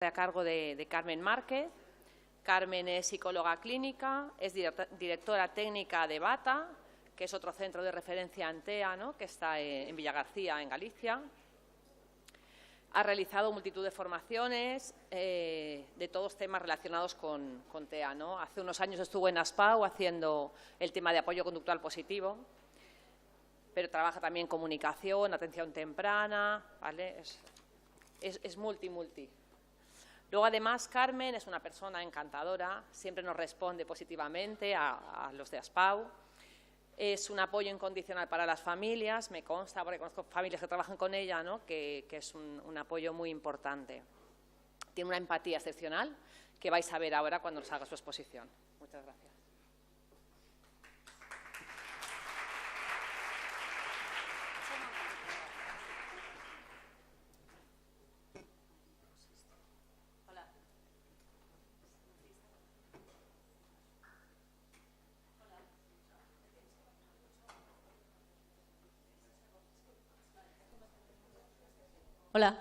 a cargo de Carmen Márquez. Carmen es psicóloga clínica, es directora técnica de BATA, que es otro centro de referencia ANTEA, ¿no?, que está en Villagarcía, en Galicia. Ha realizado multitud de formaciones de todos temas relacionados con TEA, ¿no? Hace unos años estuvo en ASPAO haciendo el tema de apoyo conductual positivo, pero trabaja también en comunicación, atención temprana, ¿vale? Es multi. Luego, además, Carmen es una persona encantadora, siempre nos responde positivamente a los de ASPAO. Es un apoyo incondicional para las familias, me consta, porque conozco familias que trabajan con ella, ¿no?, que es un apoyo muy importante. Tiene una empatía excepcional que vais a ver ahora cuando nos haga su exposición. Muchas gracias. Hola.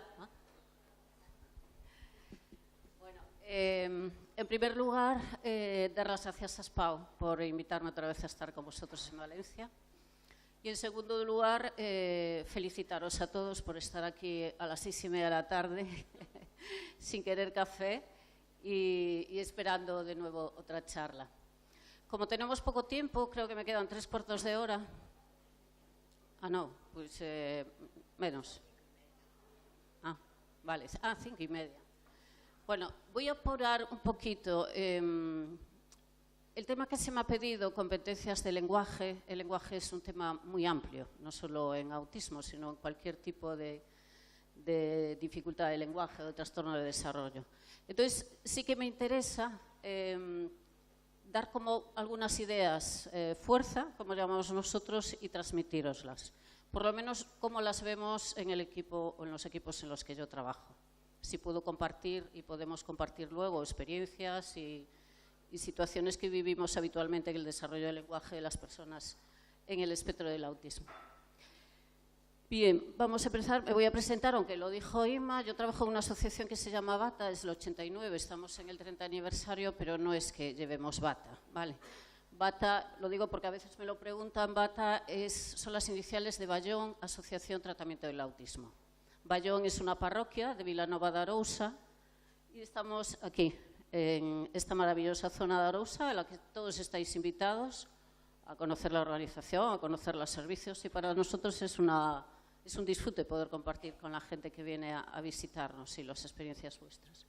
Bueno, en primer lugar, dar las gracias a ASPAO por invitarme otra vez a estar con vosotros en Valencia. Y en segundo lugar, felicitaros a todos por estar aquí a las 6:30 de la tarde, sin querer café y esperando de nuevo otra charla. Como tenemos poco tiempo, creo que me quedan 3/4 de hora. Ah, no, pues menos. Vale, 5:30. Bueno, voy a apurar un poquito. El tema que se me ha pedido, competencias de lenguaje, el lenguaje es un tema muy amplio, no solo en autismo, sino en cualquier tipo de dificultad de lenguaje o de trastorno de desarrollo. Entonces, sí que me interesa dar como algunas ideas, fuerza, como llamamos nosotros, y transmitiroslas. Por lo menos cómo las vemos en el equipo o en los equipos en los que yo trabajo. Si puedo compartir y podemos compartir luego experiencias y situaciones que vivimos habitualmente en el desarrollo del lenguaje de las personas en el espectro del autismo. Bien, vamos a empezar. Me voy a presentar, aunque lo dijo Inma. Yo trabajo en una asociación que se llama BATA, es el 89, estamos en el 30 aniversario, pero no es que llevemos BATA, ¿vale? BATA, lo digo porque a veces me lo preguntan, BATA son las iniciales de Bayón, Asociación Tratamiento del Autismo. Bayón es una parroquia de Vilanova de Arousa y estamos aquí, en esta maravillosa zona de Arousa, en la que todos estáis invitados a conocer la organización, a conocer los servicios, y para nosotros es un disfrute poder compartir con la gente que viene a visitarnos y las experiencias vuestras.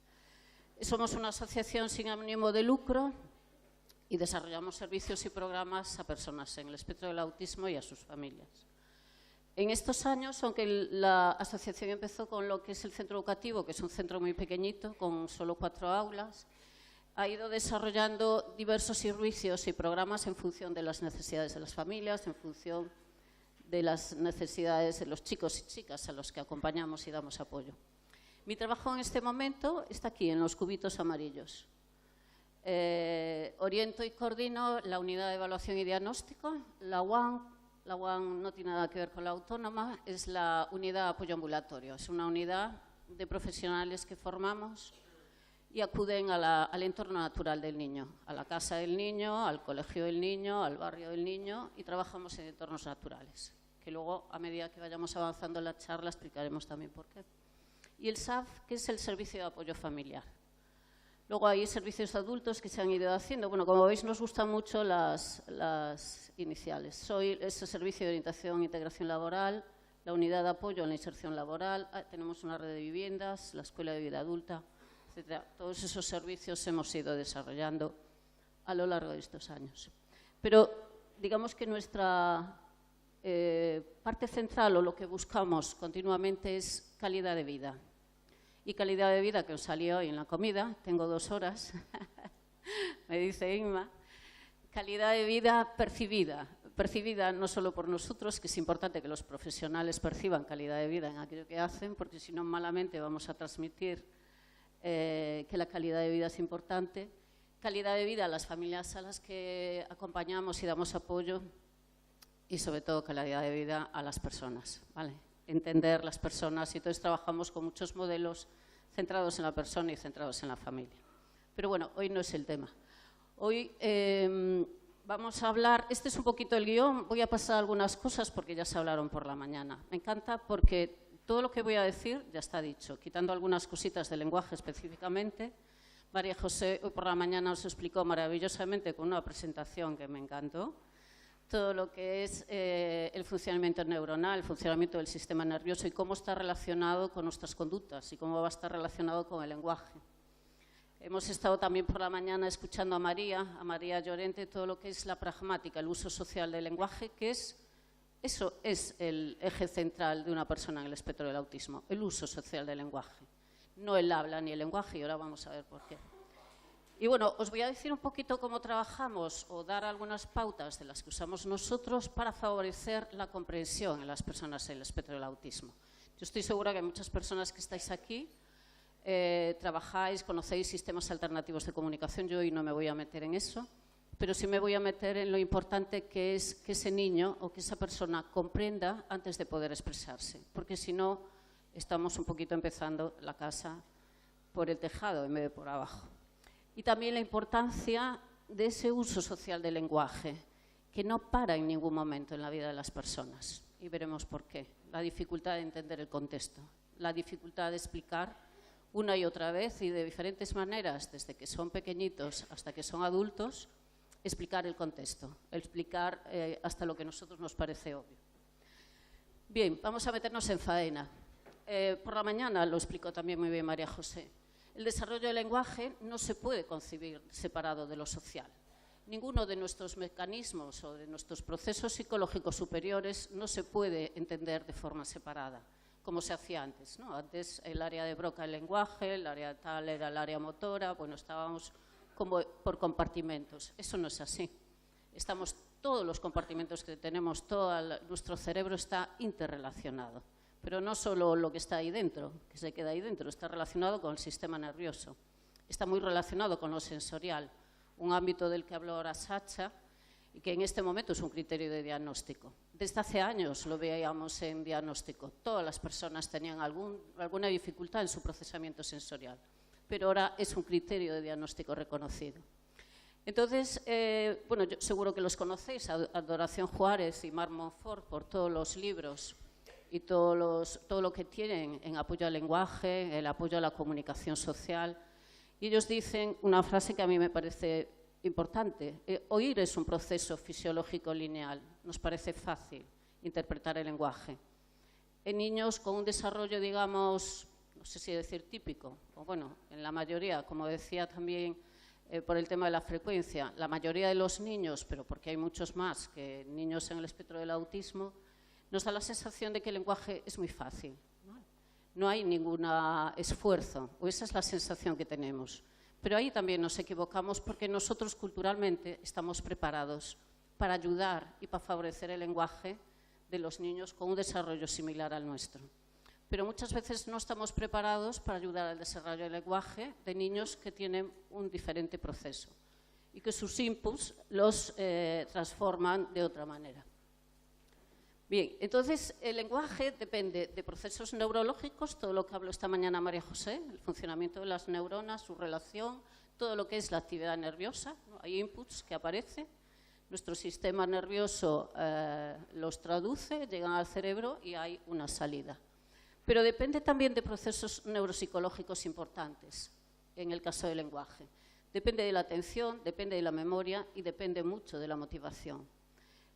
Somos una asociación sin ánimo de lucro y desarrollamos servicios y programas a personas en el espectro del autismo y a sus familias. En estos años, aunque la asociación empezó con lo que es el centro educativo, que es un centro muy pequeñito, con solo 4 aulas, ha ido desarrollando diversos servicios y programas en función de las necesidades de las familias, en función de las necesidades de los chicos y chicas a los que acompañamos y damos apoyo. Mi trabajo en este momento está aquí, en los cubitos amarillos. Oriento y coordino la unidad de evaluación y diagnóstico, la UAN. La UAN no tiene nada que ver con la autónoma, es la unidad de apoyo ambulatorio. Es una unidad de profesionales que formamos y acuden al entorno natural del niño, a la casa del niño, al colegio del niño, al barrio del niño, y trabajamos en entornos naturales, que luego, a medida que vayamos avanzando en la charla, explicaremos también por qué. Y el SAF, que es el Servicio de Apoyo Familiar. Luego hay servicios adultos que se han ido haciendo. Bueno, como veis, nos gustan mucho las iniciales. Soy ese servicio de orientación e integración laboral, la unidad de apoyo en la inserción laboral, tenemos una red de viviendas, la escuela de vida adulta, etcétera. Todos esos servicios hemos ido desarrollando a lo largo de estos años. Pero digamos que nuestra parte central, o lo que buscamos continuamente, es calidad de vida. Y calidad de vida que os salió hoy en la comida, tengo 2 horas, me dice Inma, calidad de vida percibida no solo por nosotros, que es importante que los profesionales perciban calidad de vida en aquello que hacen, porque si no, malamente vamos a transmitir que la calidad de vida es importante, calidad de vida a las familias a las que acompañamos y damos apoyo, y sobre todo calidad de vida a las personas, ¿vale? Entender las personas, y entonces trabajamos con muchos modelos centrados en la persona y centrados en la familia. Pero bueno, hoy no es el tema. Hoy vamos a hablar, este es un poquito el guión, voy a pasar algunas cosas porque ya se hablaron por la mañana. Me encanta porque todo lo que voy a decir ya está dicho, quitando algunas cositas del lenguaje específicamente. María José hoy por la mañana os explicó maravillosamente con una presentación que me encantó todo lo que es el funcionamiento neuronal, el funcionamiento del sistema nervioso y cómo está relacionado con nuestras conductas y cómo va a estar relacionado con el lenguaje. Hemos estado también por la mañana escuchando a María Llorente, todo lo que es la pragmática, el uso social del lenguaje, que eso es el eje central de una persona en el espectro del autismo, el uso social del lenguaje. No el habla ni el lenguaje, y ahora vamos a ver por qué. Y bueno, os voy a decir un poquito cómo trabajamos o dar algunas pautas de las que usamos nosotros para favorecer la comprensión en las personas en el espectro del autismo. Yo estoy segura que muchas personas que estáis aquí trabajáis, conocéis sistemas alternativos de comunicación. Yo hoy no me voy a meter en eso, pero sí me voy a meter en lo importante que es que ese niño o que esa persona comprenda antes de poder expresarse, porque si no, estamos un poquito empezando la casa por el tejado en vez de por abajo. Y también la importancia de ese uso social del lenguaje, que no para en ningún momento en la vida de las personas. Y veremos por qué. La dificultad de entender el contexto, la dificultad de explicar una y otra vez y de diferentes maneras, desde que son pequeñitos hasta que son adultos, explicar el contexto, explicar hasta lo que a nosotros nos parece obvio. Bien, vamos a meternos en faena. Por la mañana lo explicó también muy bien María José. El desarrollo del lenguaje no se puede concebir separado de lo social. Ninguno de nuestros mecanismos o de nuestros procesos psicológicos superiores no se puede entender de forma separada, como se hacía antes, ¿no? Antes el área de Broca el lenguaje, el área tal era el área motora, bueno, estábamos como por compartimentos. Eso no es así. Todos los compartimentos que tenemos, nuestro cerebro está interrelacionado. Pero no solo lo que está ahí dentro, que se queda ahí dentro, está relacionado con el sistema nervioso. Está muy relacionado con lo sensorial, un ámbito del que habló ahora Sacha y que en este momento es un criterio de diagnóstico. Desde hace años lo veíamos en diagnóstico. Todas las personas tenían alguna dificultad en su procesamiento sensorial, pero ahora es un criterio de diagnóstico reconocido. Entonces, bueno, yo seguro que los conocéis, Adoración Juárez y Marc Montfort, por todos los libros y todo lo que tienen en apoyo al lenguaje, el apoyo a la comunicación social. Y ellos dicen una frase que a mí me parece importante. Oír es un proceso fisiológico lineal. Nos parece fácil interpretar el lenguaje. En niños con un desarrollo, digamos, no sé si decir típico, o bueno, en la mayoría, como decía también por el tema de la frecuencia, la mayoría de los niños, pero porque hay muchos más que niños en el espectro del autismo, nos da la sensación de que el lenguaje es muy fácil. No hay ningún esfuerzo, o esa es la sensación que tenemos. Pero ahí también nos equivocamos porque nosotros culturalmente estamos preparados para ayudar y para favorecer el lenguaje de los niños con un desarrollo similar al nuestro. Pero muchas veces no estamos preparados para ayudar al desarrollo del lenguaje de niños que tienen un diferente proceso y que sus inputs los transforman de otra manera. Bien, entonces el lenguaje depende de procesos neurológicos, todo lo que habló esta mañana María José, el funcionamiento de las neuronas, su relación, todo lo que es la actividad nerviosa, ¿no? Hay inputs que aparecen, nuestro sistema nervioso los traduce, llegan al cerebro y hay una salida. Pero depende también de procesos neuropsicológicos importantes, en el caso del lenguaje. Depende de la atención, depende de la memoria y depende mucho de la motivación.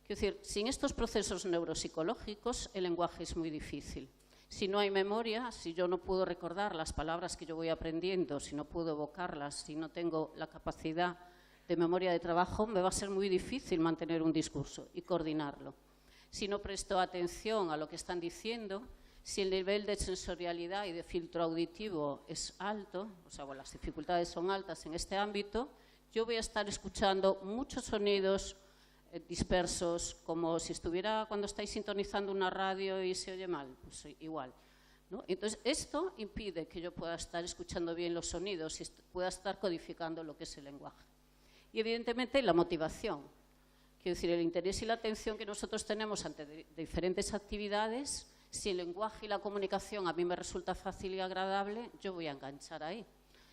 Quiero decir, sin estos procesos neuropsicológicos, el lenguaje es muy difícil. Si no hay memoria, si yo no puedo recordar las palabras que yo voy aprendiendo, si no puedo evocarlas, si no tengo la capacidad de memoria de trabajo, me va a ser muy difícil mantener un discurso y coordinarlo. Si no presto atención a lo que están diciendo, si el nivel de sensorialidad y de filtro auditivo es alto, o sea, bueno, las dificultades son altas en este ámbito, yo voy a estar escuchando muchos sonidos dispersos, como si estuviera cuando estáis sintonizando una radio y se oye mal, pues igual, ¿no? Entonces, esto impide que yo pueda estar escuchando bien los sonidos y pueda estar codificando lo que es el lenguaje. Y, evidentemente, la motivación. Quiero decir, el interés y la atención que nosotros tenemos ante diferentes actividades Si el lenguaje y la comunicación a mí me resulta fácil y agradable, yo voy a enganchar ahí.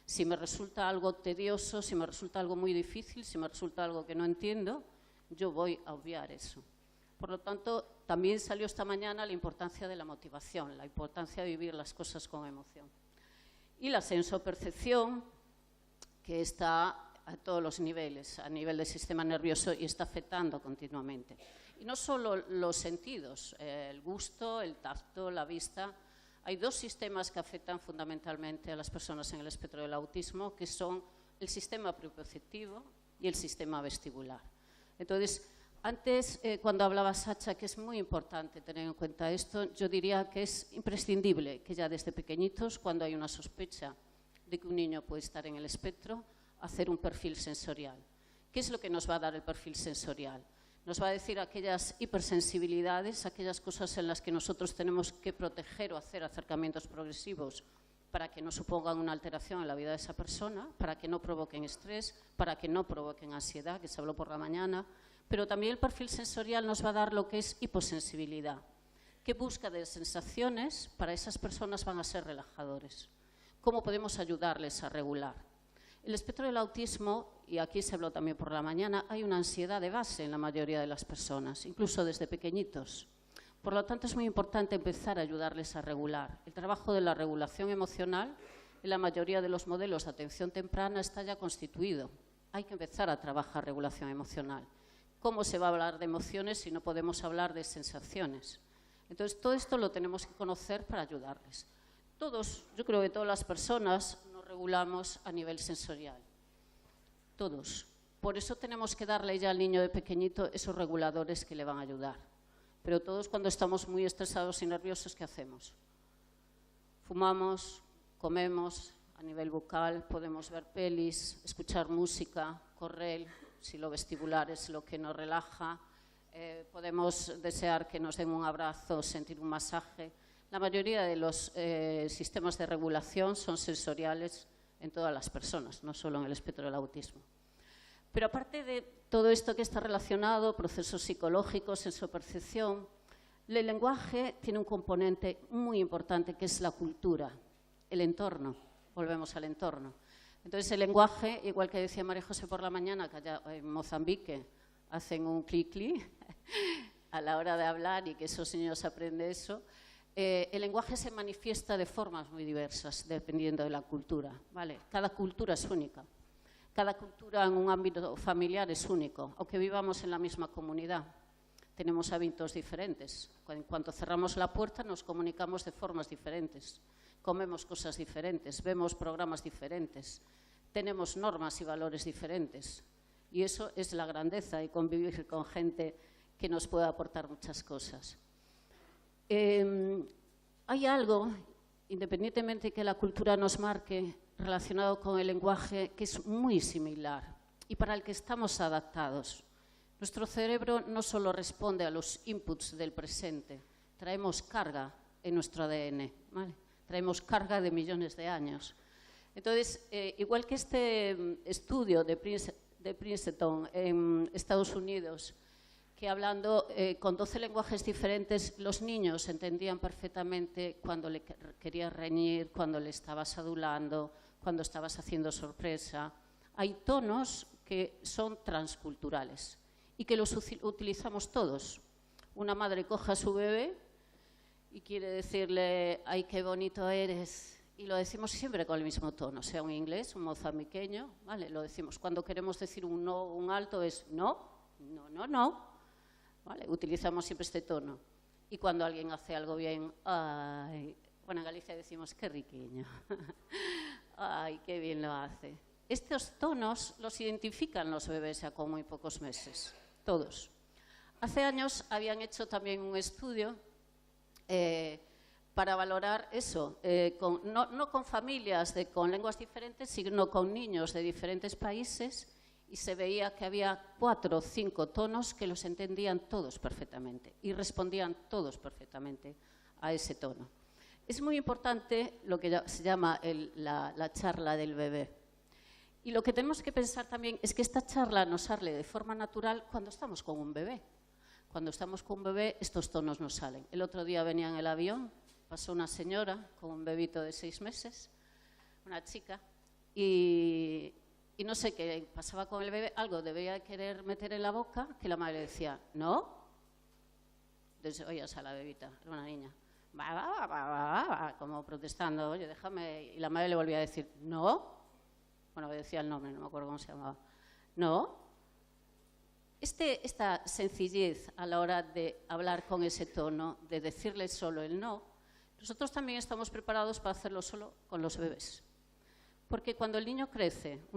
Si me resulta algo tedioso, si me resulta algo muy difícil, si me resulta algo que no entiendo, yo voy a obviar eso. Por lo tanto, también salió esta mañana la importancia de la motivación, la importancia de vivir las cosas con emoción. Y la sensopercepción, que está a todos los niveles, a nivel del sistema nervioso y está afectando continuamente. Y no solo los sentidos, el gusto, el tacto, la vista. Hay dos sistemas que afectan fundamentalmente a las personas en el espectro del autismo, que son el sistema propioceptivo y el sistema vestibular. Entonces, antes, cuando hablaba Sacha, que es muy importante tener en cuenta esto, yo diría que es imprescindible que ya desde pequeñitos, cuando hay una sospecha de que un niño puede estar en el espectro, hacer un perfil sensorial. ¿Qué es lo que nos va a dar el perfil sensorial? Nos va a decir aquellas hipersensibilidades, aquellas cosas en las que nosotros tenemos que proteger o hacer acercamientos progresivos para que no supongan una alteración en la vida de esa persona, para que no provoquen estrés, para que no provoquen ansiedad, que se habló por la mañana. Pero también el perfil sensorial nos va a dar lo que es hiposensibilidad. ¿Qué busca de sensaciones? Para esas personas van a ser relajadores. ¿Cómo podemos ayudarles a regular? El espectro del autismo, y aquí se habló también por la mañana, hay una ansiedad de base en la mayoría de las personas, incluso desde pequeñitos. Por lo tanto, es muy importante empezar a ayudarles a regular. El trabajo de la regulación emocional en la mayoría de los modelos de atención temprana está ya constituido. Hay que empezar a trabajar regulación emocional. ¿Cómo se va a hablar de emociones si no podemos hablar de sensaciones? Entonces, todo esto lo tenemos que conocer para ayudarles. Todos, yo creo que todas las personas nos regulamos a nivel sensorial. Todos. Por eso tenemos que darle ya al niño de pequeñito esos reguladores que le van a ayudar. Pero todos, cuando estamos muy estresados y nerviosos, ¿qué hacemos? Fumamos, comemos a nivel bucal, podemos ver pelis, escuchar música, correr, si lo vestibular es lo que nos relaja, podemos desear que nos den un abrazo, sentir un masaje. La mayoría de los sistemas de regulación son sensoriales en todas las personas, no solo en el espectro del autismo. Pero aparte de todo esto que está relacionado, procesos psicológicos, sensopercepción, el lenguaje tiene un componente muy importante que es la cultura, el entorno. Volvemos al entorno. Entonces, el lenguaje, igual que decía María José por la mañana, que allá en Mozambique hacen un clic-clic a la hora de hablar y que esos niños aprenden eso, el lenguaje se manifiesta de formas muy diversas, dependiendo de la cultura, ¿vale? Cada cultura es única. Cada cultura en un ámbito familiar es único, aunque vivamos en la misma comunidad. Tenemos hábitos diferentes. En cuanto cerramos la puerta, nos comunicamos de formas diferentes. Comemos cosas diferentes, vemos programas diferentes, tenemos normas y valores diferentes. Y eso es la grandeza y convivir con gente que nos puede aportar muchas cosas. Hay algo, independientemente de que la cultura nos marque, relacionado con el lenguaje, que es muy similar y para el que estamos adaptados. Nuestro cerebro no solo responde a los inputs del presente, traemos carga en nuestro ADN, ¿vale? Traemos carga de millones de años. Entonces, igual que este estudio de Princeton en Estados Unidos, que hablando con 12 lenguajes diferentes, los niños entendían perfectamente cuando le querías reñir, cuando le estabas adulando, cuando estabas haciendo sorpresa. Hay tonos que son transculturales y que los utilizamos todos. Una madre coge a su bebé y quiere decirle, ¡ay, qué bonito eres! Y lo decimos siempre con el mismo tono, sea un inglés, un mozambiqueño, ¿vale? Lo decimos. Cuando queremos decir un no, un alto, es no, no, no, no. ¿Vale? Utilizamos siempre este tono. Y cuando alguien hace algo bien, ¡ay! Bueno, en Galicia decimos, ¡qué riquiño! ¡Ay, qué bien lo hace! Estos tonos los identifican los bebés ya con muy pocos meses, todos. Hace años habían hecho también un estudio para valorar eso, no con familias con lenguas diferentes, sino con niños de diferentes países, y se veía que había 4 o 5 tonos que los entendían todos perfectamente y respondían todos perfectamente a ese tono. Es muy importante lo que se llama la charla del bebé. Y lo que tenemos que pensar también es que esta charla nos sale de forma natural cuando estamos con un bebé. Cuando estamos con un bebé, estos tonos no salen. El otro día venía en el avión, pasó una señora con un bebito de 6 meses, una chica, y no sé qué pasaba con el bebé, algo debía querer meter en la boca, que la madre decía, ¿no? Entonces oías a la bebita, era una niña, como protestando, oye, déjame, y la madre le volvía a decir, ¿no? Bueno, decía el nombre, no me acuerdo cómo se llamaba, ¿no? Esta sencillez a la hora de hablar con ese tono, de decirle solo el no, nosotros también estamos preparados para hacerlo solo con los bebés. Porque cuando el niño crece,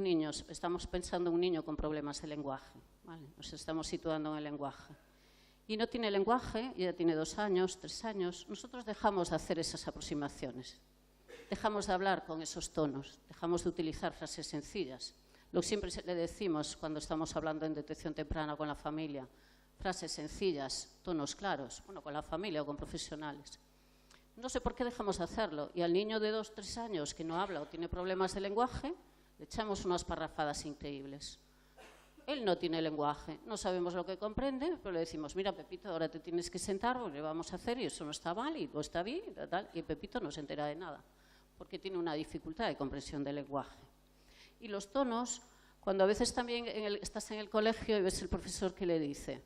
estamos pensando en un niño con problemas de lenguaje, ¿vale? Nos estamos situando en el lenguaje. Y no tiene lenguaje, ya tiene 2 años, 3 años, nosotros dejamos de hacer esas aproximaciones. Dejamos de hablar con esos tonos, dejamos de utilizar frases sencillas. Lo que siempre le decimos cuando estamos hablando en detección temprana con la familia, frases sencillas, tonos claros, bueno, con la familia o con profesionales. No sé por qué dejamos de hacerlo. Y al niño de 2 o 3 años que no habla o tiene problemas de lenguaje, le echamos unas parrafadas increíbles. Él no tiene lenguaje, no sabemos lo que comprende, pero le decimos, mira, Pepito, ahora te tienes que sentar, porque vamos a hacer y eso no está mal y no está bien, y Pepito no se entera de nada, porque tiene una dificultad de comprensión del lenguaje. Y los tonos, cuando a veces también estás en el colegio y ves el profesor que le dice,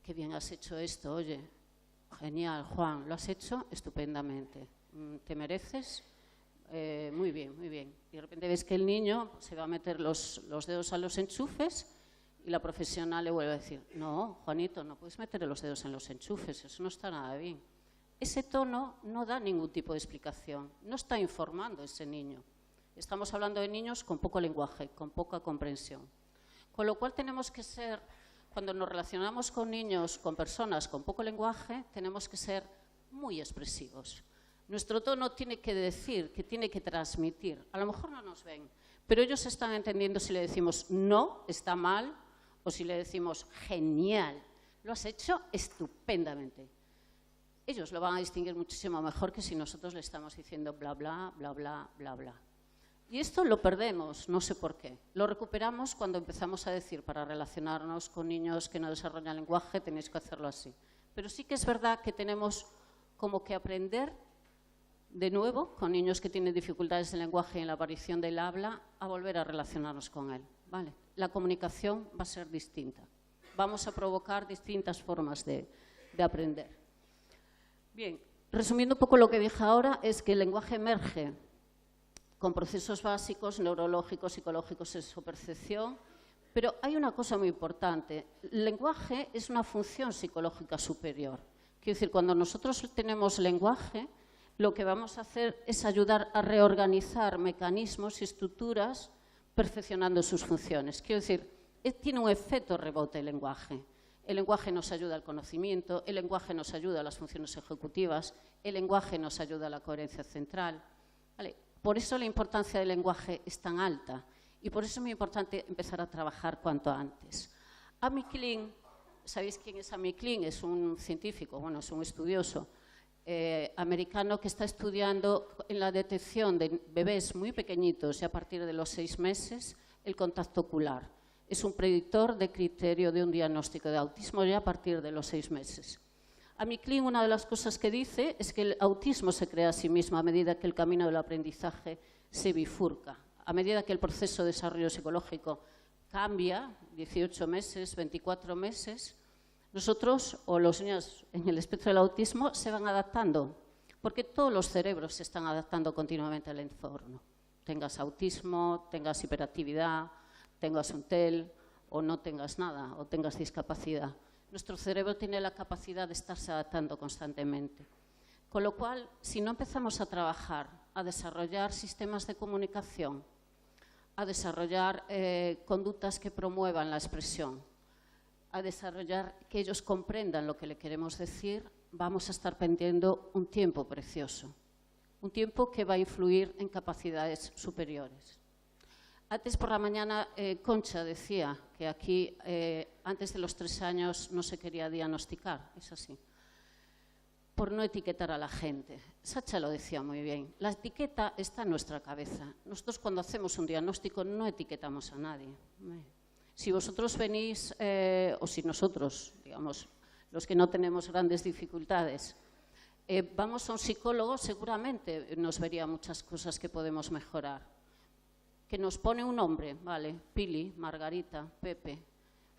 qué bien has hecho esto, oye, genial, Juan, lo has hecho estupendamente, te mereces, muy bien, muy bien. Y de repente ves que el niño se va a meter los dedos a los enchufes y la profesional le vuelve a decir, no, Juanito, no puedes meter los dedos en los enchufes, eso no está nada bien. Ese tono no da ningún tipo de explicación, no está informando a ese niño. Estamos hablando de niños con poco lenguaje, con poca comprensión. Con lo cual tenemos que ser, cuando nos relacionamos con niños, con personas con poco lenguaje, tenemos que ser muy expresivos. Nuestro tono tiene que decir, que tiene que transmitir. A lo mejor no nos ven, pero ellos están entendiendo si le decimos no, está mal, o si le decimos genial, lo has hecho estupendamente. Ellos lo van a distinguir muchísimo mejor que si nosotros le estamos diciendo bla, bla, bla, bla, bla, bla. Y esto lo perdemos, no sé por qué. Lo recuperamos cuando empezamos a decir, para relacionarnos con niños que no desarrollan lenguaje, tenéis que hacerlo así. Pero sí que es verdad que tenemos como que aprender de nuevo, con niños que tienen dificultades de lenguaje y en la aparición del habla, a volver a relacionarnos con él, ¿vale? La comunicación va a ser distinta. Vamos a provocar distintas formas de aprender. Bien, resumiendo un poco lo que dije ahora, es que el lenguaje emerge con procesos básicos, neurológicos, psicológicos, sexopercepción, pero hay una cosa muy importante. El lenguaje es una función psicológica superior. Quiero decir, cuando nosotros tenemos lenguaje, lo que vamos a hacer es ayudar a reorganizar mecanismos y estructuras perfeccionando sus funciones. Quiero decir, tiene un efecto rebote el lenguaje. El lenguaje nos ayuda al conocimiento, el lenguaje nos ayuda a las funciones ejecutivas, el lenguaje nos ayuda a la coherencia central. ¿Vale? Por eso la importancia del lenguaje es tan alta y por eso es muy importante empezar a trabajar cuanto antes. Amy Klein, ¿sabéis quién es Amy Klein? Es un científico, bueno, es un estudioso americano que está estudiando en la detección de bebés muy pequeñitos y a partir de los 6 meses el contacto ocular. Es un predictor de criterio de un diagnóstico de autismo ya a partir de los 6 meses. Amy Klein, una de las cosas que dice es que el autismo se crea a sí mismo a medida que el camino del aprendizaje se bifurca, a medida que el proceso de desarrollo psicológico cambia, 18 meses, 24 meses, nosotros o los niños en el espectro del autismo se van adaptando, porque todos los cerebros se están adaptando continuamente al entorno. Tengas autismo, tengas hiperactividad, tengas un TEL o no tengas nada, o tengas discapacidad. Nuestro cerebro tiene la capacidad de estarse adaptando constantemente. Con lo cual, si no empezamos a trabajar, a desarrollar sistemas de comunicación, a desarrollar conductas que promuevan la expresión, a desarrollar que ellos comprendan lo que le queremos decir, vamos a estar perdiendo un tiempo precioso, un tiempo que va a influir en capacidades superiores. Antes por la mañana Concha decía que aquí antes de los 3 años no se quería diagnosticar, es así, por no etiquetar a la gente. Sacha lo decía muy bien, la etiqueta está en nuestra cabeza. Nosotros cuando hacemos un diagnóstico no etiquetamos a nadie. Si vosotros venís, o si nosotros, digamos, los que no tenemos grandes dificultades. Vamos a un psicólogo, seguramente nos vería muchas cosas que podemos mejorar. Que nos pone un nombre, vale, Pili, Margarita, Pepe,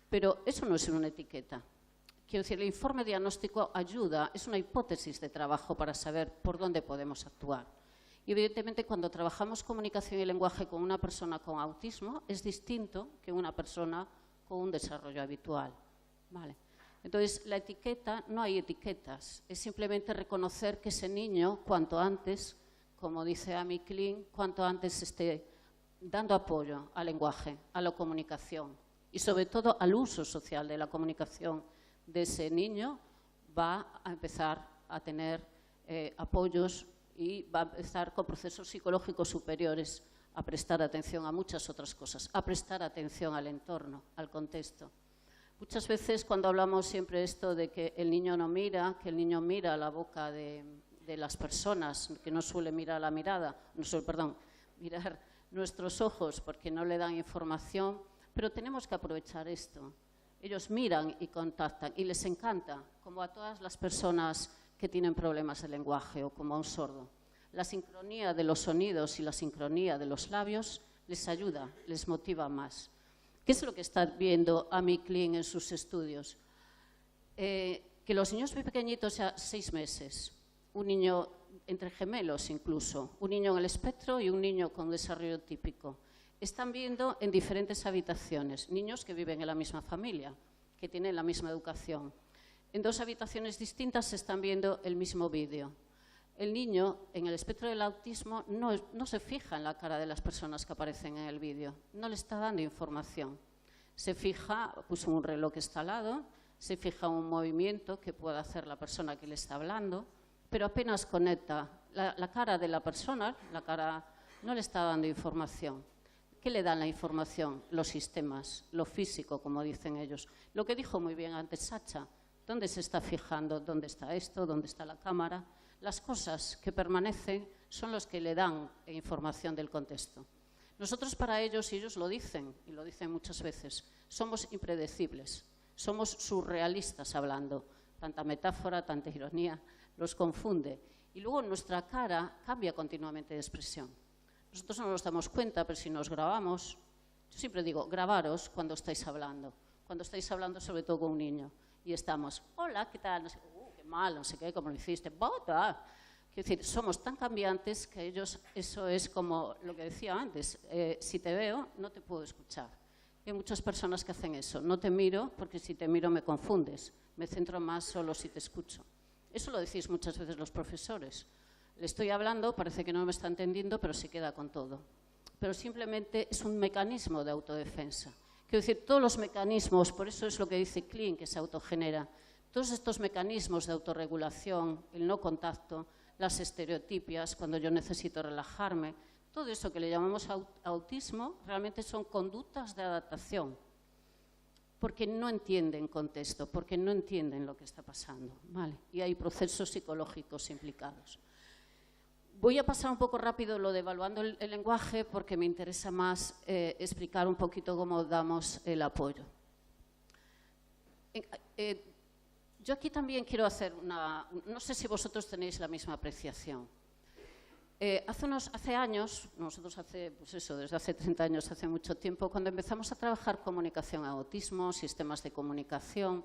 pero eso no es una etiqueta. Quiero decir, el informe diagnóstico ayuda, es una hipótesis de trabajo para saber por dónde podemos actuar. Y evidentemente cuando trabajamos comunicación y lenguaje con una persona con autismo es distinto que una persona con un desarrollo habitual, ¿vale? Entonces, la etiqueta, no hay etiquetas, es simplemente reconocer que ese niño, cuanto antes, como dice Amy Klein, cuanto antes esté dando apoyo al lenguaje, a la comunicación y sobre todo al uso social de la comunicación de ese niño, va a empezar a tener apoyos y va a empezar con procesos psicológicos superiores a prestar atención a muchas otras cosas, a prestar atención al entorno, al contexto. Muchas veces cuando hablamos siempre esto de que el niño no mira, que el niño mira a la boca de las personas, que no suele mirar la mirada, no suele, perdón, mirar nuestros ojos porque no le dan información, pero tenemos que aprovechar esto. Ellos miran y contactan y les encanta, como a todas las personas que tienen problemas de lenguaje o como a un sordo. La sincronía de los sonidos y la sincronía de los labios les ayuda, les motiva más. ¿Qué es lo que está viendo Amy Klein en sus estudios? Que los niños muy pequeñitos, ya 6 meses, un niño entre gemelos incluso, un niño en el espectro y un niño con desarrollo típico, están viendo en diferentes habitaciones, niños que viven en la misma familia, que tienen la misma educación. En 2 habitaciones distintas se están viendo el mismo vídeo. El niño en el espectro del autismo no se fija en la cara de las personas que aparecen en el vídeo, no le está dando información. Se fija pues, un reloj que está al lado, se fija un movimiento que pueda hacer la persona que le está hablando, pero apenas conecta la cara de la persona, la cara no le está dando información. ¿Qué le dan la información? Los sistemas, lo físico, como dicen ellos. Lo que dijo muy bien antes Sacha, ¿dónde se está fijando? ¿Dónde está esto? ¿Dónde está la cámara? Las cosas que permanecen son los que le dan información del contexto. Nosotros para ellos, y ellos lo dicen, y lo dicen muchas veces, somos impredecibles, somos surrealistas hablando. Tanta metáfora, tanta ironía, los confunde. Y luego nuestra cara cambia continuamente de expresión. Nosotros no nos damos cuenta, pero si nos grabamos, yo siempre digo, grabaros cuando estáis hablando sobre todo con un niño, y estamos, hola, ¿qué tal? No sé, qué mal, no sé qué, ¿cómo lo hiciste? ¡Bota! Quiero decir, somos tan cambiantes que ellos, eso es como lo que decía antes, si te veo, no te puedo escuchar. Hay muchas personas que hacen eso, no te miro porque si te miro me confundes, me centro más solo si te escucho. Eso lo decís muchas veces los profesores. Le estoy hablando, parece que no me está entendiendo, pero se queda con todo. Pero simplemente es un mecanismo de autodefensa. Quiero decir, todos los mecanismos, por eso es lo que dice Klein, que se autogenera, todos estos mecanismos de autorregulación, el no contacto, las estereotipias, cuando yo necesito relajarme, todo eso que le llamamos autismo, realmente son conductas de adaptación, porque no entienden contexto, porque no entienden lo que está pasando, ¿vale? Y hay procesos psicológicos implicados. Voy a pasar un poco rápido lo de evaluando el lenguaje porque me interesa más explicar un poquito cómo damos el apoyo. Yo aquí también quiero hacer no sé si vosotros tenéis la misma apreciación. Hace años, nosotros desde hace 30 años, hace mucho tiempo, cuando empezamos a trabajar comunicación a autismo, sistemas de comunicación,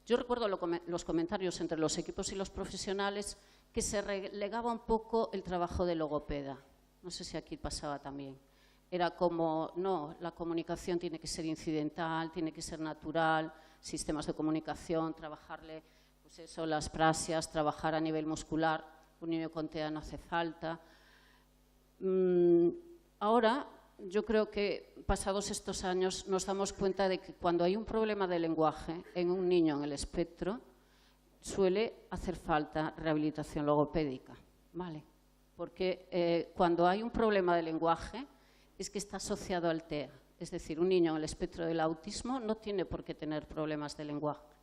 yo recuerdo los comentarios entre los equipos y los profesionales que se relegaba un poco el trabajo de logopeda. No sé si aquí pasaba también. Era como, no, la comunicación tiene que ser incidental, tiene que ser natural, sistemas de comunicación, trabajarle, pues eso, las prasias, trabajar a nivel muscular, un niño con TEA no hace falta. Ahora, yo creo que pasados estos años nos damos cuenta de que cuando hay un problema de lenguaje en un niño en el espectro, suele hacer falta rehabilitación logopédica, ¿vale? Porque cuando hay un problema de lenguaje es que está asociado al TEA. Es decir, un niño en el espectro del autismo no tiene por qué tener problemas de lenguaje.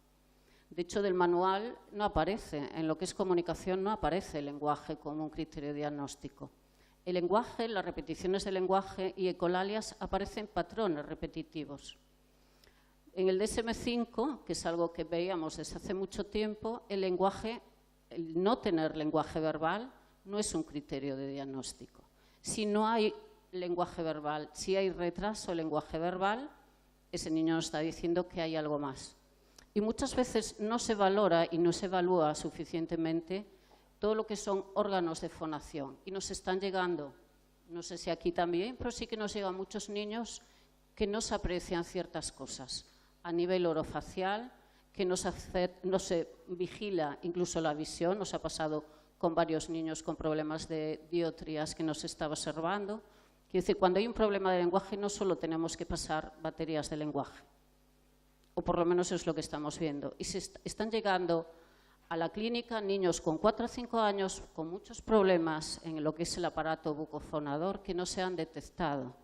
De hecho, del manual no aparece, en lo que es comunicación no aparece el lenguaje como un criterio diagnóstico. El lenguaje, las repeticiones del lenguaje y ecolalias aparecen patrones repetitivos. En el DSM-5, que es algo que veíamos desde hace mucho tiempo, el lenguaje, el no tener lenguaje verbal no es un criterio de diagnóstico. Si no hay lenguaje verbal, si hay retraso de lenguaje verbal, ese niño nos está diciendo que hay algo más. Y muchas veces no se valora y no se evalúa suficientemente todo lo que son órganos de fonación. Y nos están llegando, no sé si aquí también, pero sí que nos llegan muchos niños que no se aprecian ciertas cosas a nivel orofacial, que no se vigila incluso la visión. Nos ha pasado con varios niños con problemas de dioptrías que nos está observando. Quiere decir, cuando hay un problema de lenguaje no solo tenemos que pasar baterías de lenguaje, o por lo menos es lo que estamos viendo. Y se están llegando a la clínica niños con 4 o 5 años con muchos problemas en lo que es el aparato bucofonador que no se han detectado.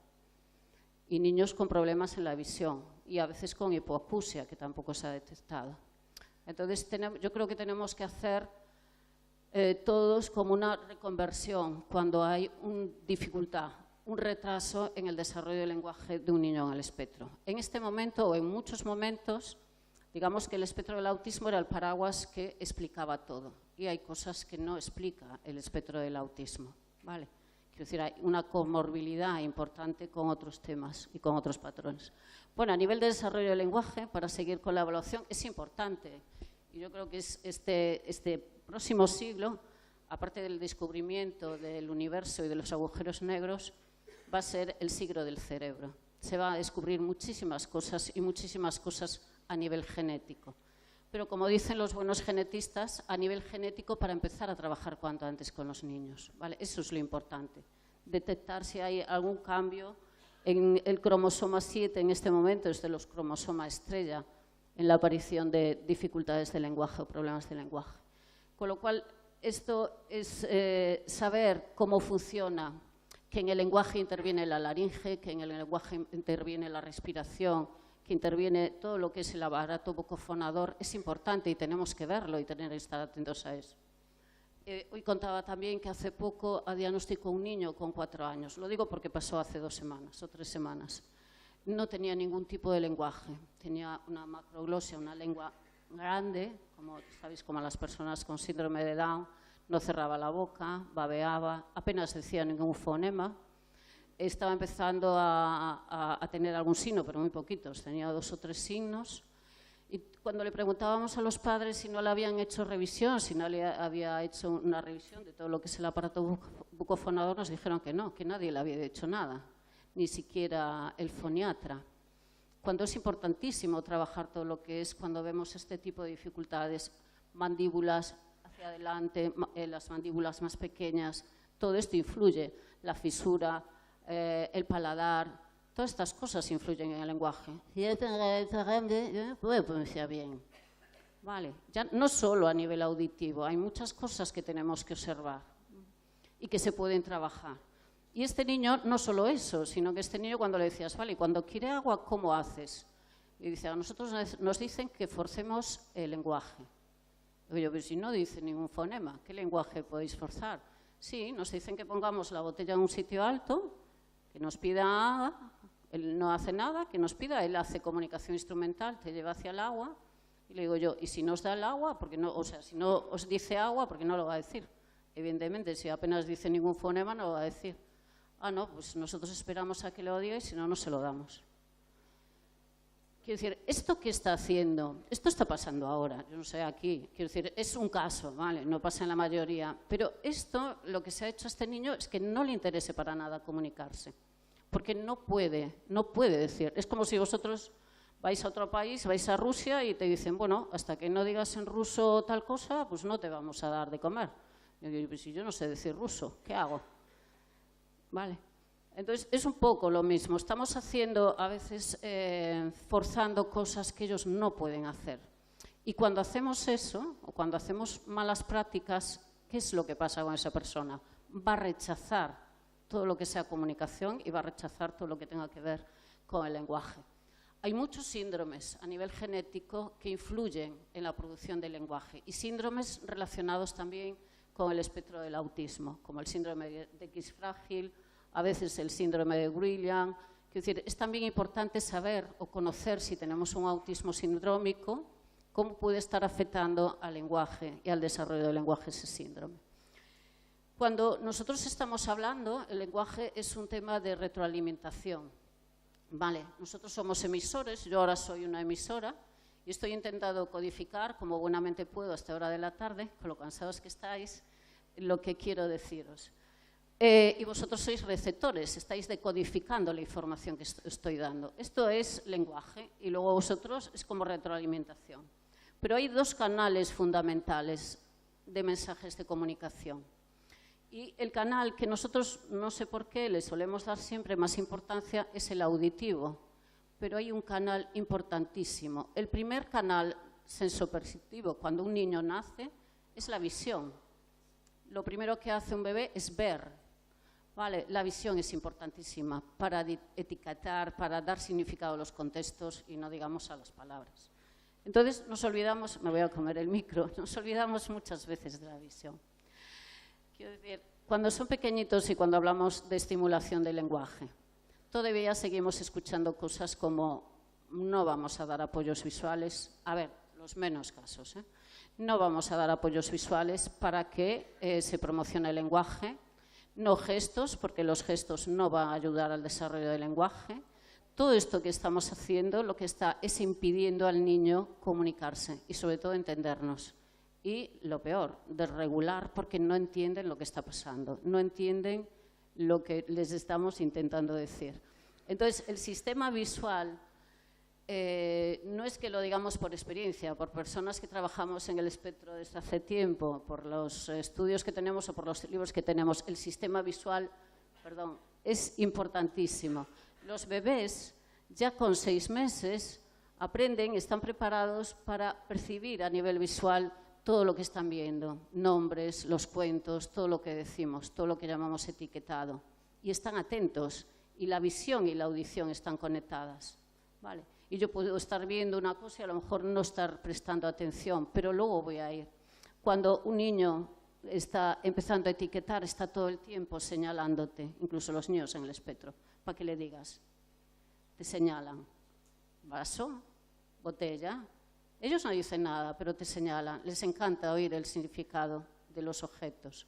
Y niños con problemas en la visión y a veces con hipoacusia, que tampoco se ha detectado. Entonces, yo creo que tenemos que hacer todos como una reconversión cuando hay una dificultad, un retraso en el desarrollo del lenguaje de un niño en el espectro. En este momento o en muchos momentos, digamos que el espectro del autismo era el paraguas que explicaba todo y hay cosas que no explica el espectro del autismo, ¿vale? Quiero decir, hay una comorbilidad importante con otros temas y con otros patrones. Bueno, a nivel de desarrollo del lenguaje, para seguir con la evaluación, es importante. Y yo creo que es este próximo siglo, aparte del descubrimiento del universo y de los agujeros negros, va a ser el siglo del cerebro. Se va a descubrir muchísimas cosas y muchísimas cosas a nivel genético. Pero como dicen los buenos genetistas, a nivel genético para empezar a trabajar cuanto antes con los niños, ¿vale? Eso es lo importante, detectar si hay algún cambio en el cromosoma 7 en este momento, es de los cromosomas estrella, en la aparición de dificultades de lenguaje o problemas de lenguaje. Con lo cual, esto es saber cómo funciona, que en el lenguaje interviene la laringe, que en el lenguaje interviene la respiración, que interviene todo lo que es el aparato bucofonador, es importante y tenemos que verlo y tener que estar atentos a eso. Hoy contaba también que hace poco diagnosticó un niño con 4 años, lo digo porque pasó hace 2 semanas o 3 semanas. No tenía ningún tipo de lenguaje, tenía una macroglosia, una lengua grande, como sabéis, como las personas con síndrome de Down, no cerraba la boca, babeaba, apenas decía ningún fonema. Estaba empezando a tener algún signo, pero muy poquitos, tenía 2 o 3 signos. Y cuando le preguntábamos a los padres si no le habían hecho revisión, si no le había hecho una revisión de todo lo que es el aparato bucofonador, nos dijeron que no, que nadie le había hecho nada, ni siquiera el foniatra. Cuando es importantísimo trabajar todo lo que es cuando vemos este tipo de dificultades, mandíbulas hacia adelante, las mandíbulas más pequeñas, todo esto influye, la fisura, el paladar, todas estas cosas influyen en el lenguaje. Si yo tengo la cabeza grande, puedo pronunciar bien. Vale, ya no solo a nivel auditivo, hay muchas cosas que tenemos que observar y que se pueden trabajar. Y este niño, no solo eso, sino que este niño cuando le decías, vale, cuando quiere agua, ¿cómo haces? Y dice, a nosotros nos dicen que forcemos el lenguaje. Digo yo, pero si no dice ningún fonema, ¿qué lenguaje podéis forzar? Sí, nos dicen que pongamos la botella en un sitio alto, que nos pida, él no hace nada, que nos pida, él hace comunicación instrumental, te lleva hacia el agua, y le digo yo, ¿y si no os da el agua? Porque no, o sea, si no os dice agua, ¿por qué no lo va a decir? Evidentemente, si apenas dice ningún fonema, no lo va a decir. Ah, no, pues nosotros esperamos a que lo diga y si no, no se lo damos. Quiero decir, ¿esto qué está haciendo? Esto está pasando ahora, yo no sé aquí. Quiero decir, es un caso, ¿vale? No pasa en la mayoría. Pero esto, lo que se ha hecho a este niño es que no le interese para nada comunicarse. Porque no puede decir. Es como si vosotros vais a otro país, vais a Rusia y te dicen, bueno, hasta que no digas en ruso tal cosa, pues no te vamos a dar de comer. Yo digo, pues si yo no sé decir ruso, ¿qué hago? Vale. Entonces, es un poco lo mismo. Estamos haciendo, a veces, forzando cosas que ellos no pueden hacer. Y cuando hacemos eso, o cuando hacemos malas prácticas, ¿qué es lo que pasa con esa persona? Va a rechazar todo lo que sea comunicación y va a rechazar todo lo que tenga que ver con el lenguaje. Hay muchos síndromes a nivel genético que influyen en la producción del lenguaje y síndromes relacionados también con el espectro del autismo, como el síndrome de X frágil, a veces el síndrome de Williams, Quiero decir, es también importante saber o conocer si tenemos un autismo sindrómico, cómo puede estar afectando al lenguaje y al desarrollo del lenguaje ese síndrome. Cuando nosotros estamos hablando, el lenguaje es un tema de retroalimentación. Vale, nosotros somos emisores, yo ahora soy una emisora y estoy intentando codificar, como buenamente puedo a esta hora de la tarde, con lo cansados que estáis, lo que quiero deciros. Y vosotros sois receptores, estáis decodificando la información que estoy dando. Esto es lenguaje y luego vosotros es como retroalimentación. Pero hay dos canales fundamentales de mensajes de comunicación. Y el canal que nosotros, no sé por qué, le solemos dar siempre más importancia es el auditivo. Pero hay un canal importantísimo. El primer canal sensoperceptivo cuando un niño nace es la visión. Lo primero que hace un bebé es ver. Vale, la visión es importantísima para etiquetar, para dar significado a los contextos y no digamos a las palabras. Entonces nos olvidamos, me voy a comer el micro, nos olvidamos muchas veces de la visión. Quiero decir, cuando son pequeñitos y cuando hablamos de estimulación del lenguaje, todavía seguimos escuchando cosas como no vamos a dar apoyos visuales, a ver, los menos casos, no vamos a dar apoyos visuales para que se promocione el lenguaje, no gestos, porque los gestos no van a ayudar al desarrollo del lenguaje. Todo esto que estamos haciendo lo que está es impidiendo al niño comunicarse y sobre todo entendernos. Y lo peor, desregular porque no entienden lo que está pasando, no entienden lo que les estamos intentando decir. Entonces, el sistema visual no es que lo digamos por experiencia, por personas que trabajamos en el espectro desde hace tiempo, por los estudios que tenemos o por los libros que tenemos. El sistema visual, es importantísimo. Los bebés ya con 6 meses aprenden, están preparados para percibir a nivel visual todo lo que están viendo, nombres, los cuentos, todo lo que decimos, todo lo que llamamos etiquetado. Y están atentos, y la visión y la audición están conectadas. ¿Vale? Y yo puedo estar viendo una cosa y a lo mejor no estar prestando atención, pero luego voy a ir. Cuando un niño está empezando a etiquetar, está todo el tiempo señalándote, incluso los niños en el espectro, para que le digas. Te señalan. Vaso, botella. Ellos no dicen nada, pero te señalan. Les encanta oír el significado de los objetos.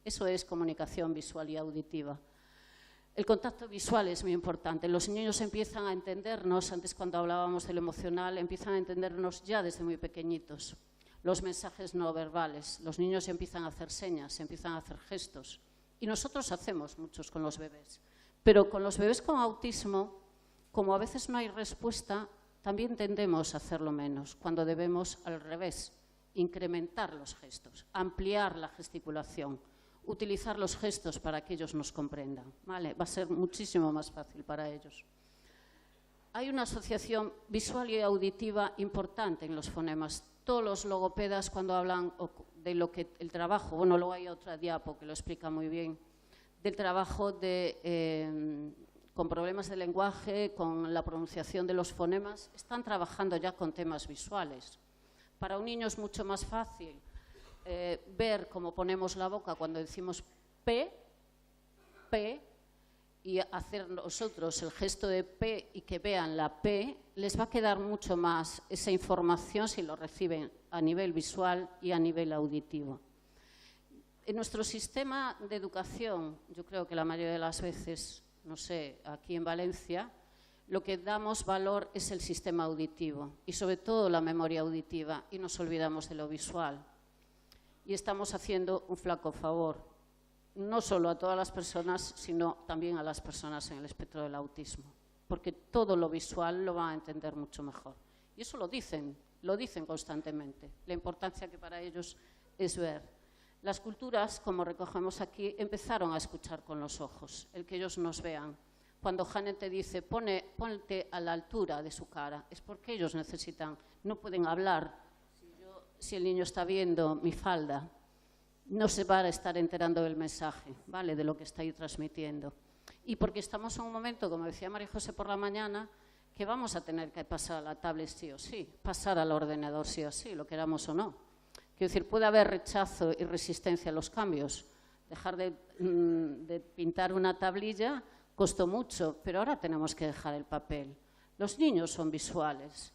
Eso es comunicación visual y auditiva. El contacto visual es muy importante. Los niños empiezan a entendernos, antes cuando hablábamos de lo emocional, empiezan a entendernos ya desde muy pequeñitos. Los mensajes no verbales. Los niños empiezan a hacer señas, empiezan a hacer gestos. Y nosotros hacemos muchos con los bebés. Pero con los bebés con autismo, como a veces no hay respuesta, también tendemos a hacerlo menos, cuando debemos al revés, incrementar los gestos, ampliar la gesticulación, utilizar los gestos para que ellos nos comprendan. ¿Vale? Va a ser muchísimo más fácil para ellos. Hay una asociación visual y auditiva importante en los fonemas. Todos los logopedas cuando hablan de lo que el trabajo, bueno, luego hay otra diapo que lo explica muy bien, del trabajo con problemas de lenguaje, con la pronunciación de los fonemas, están trabajando ya con temas visuales. Para un niño es mucho más fácil ver cómo ponemos la boca cuando decimos P, y hacer nosotros el gesto de P y que vean la P, les va a quedar mucho más esa información si lo reciben a nivel visual y a nivel auditivo. En nuestro sistema de educación, yo creo que la mayoría de las veces, no sé, aquí en Valencia, lo que damos valor es el sistema auditivo y sobre todo la memoria auditiva y nos olvidamos de lo visual. Y estamos haciendo un flaco favor, no solo a todas las personas, sino también a las personas en el espectro del autismo, porque todo lo visual lo van a entender mucho mejor. Y eso lo dicen constantemente, la importancia que para ellos es ver. Las culturas, como recogemos aquí, empezaron a escuchar con los ojos, el que ellos nos vean. Cuando Hannah te dice, ponte a la altura de su cara, es porque ellos necesitan, no pueden hablar. Si el niño está viendo mi falda, no se va a estar enterando del mensaje, ¿vale?, de lo que estoy transmitiendo. Y porque estamos en un momento, como decía María José por la mañana, que vamos a tener que pasar a la tablet sí o sí, pasar al ordenador sí o sí, lo queramos o no. Quiero decir, puede haber rechazo y resistencia a los cambios. Dejar de pintar una tablilla costó mucho, pero ahora tenemos que dejar el papel. Los niños son visuales,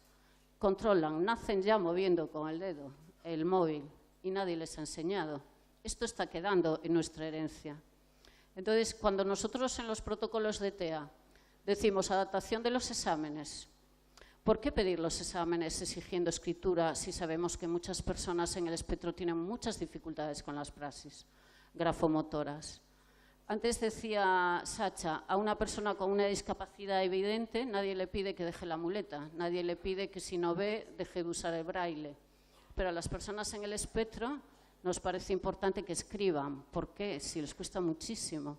controlan, nacen ya moviendo con el dedo el móvil y nadie les ha enseñado. Esto está quedando en nuestra herencia. Entonces, cuando nosotros en los protocolos de TEA decimos adaptación de los exámenes, ¿por qué pedir los exámenes exigiendo escritura si sabemos que muchas personas en el espectro tienen muchas dificultades con las praxis grafomotoras? Antes decía Sacha, a una persona con una discapacidad evidente nadie le pide que deje la muleta, nadie le pide que si no ve deje de usar el braille. Pero a las personas en el espectro nos parece importante que escriban. ¿Por qué? Si les cuesta muchísimo.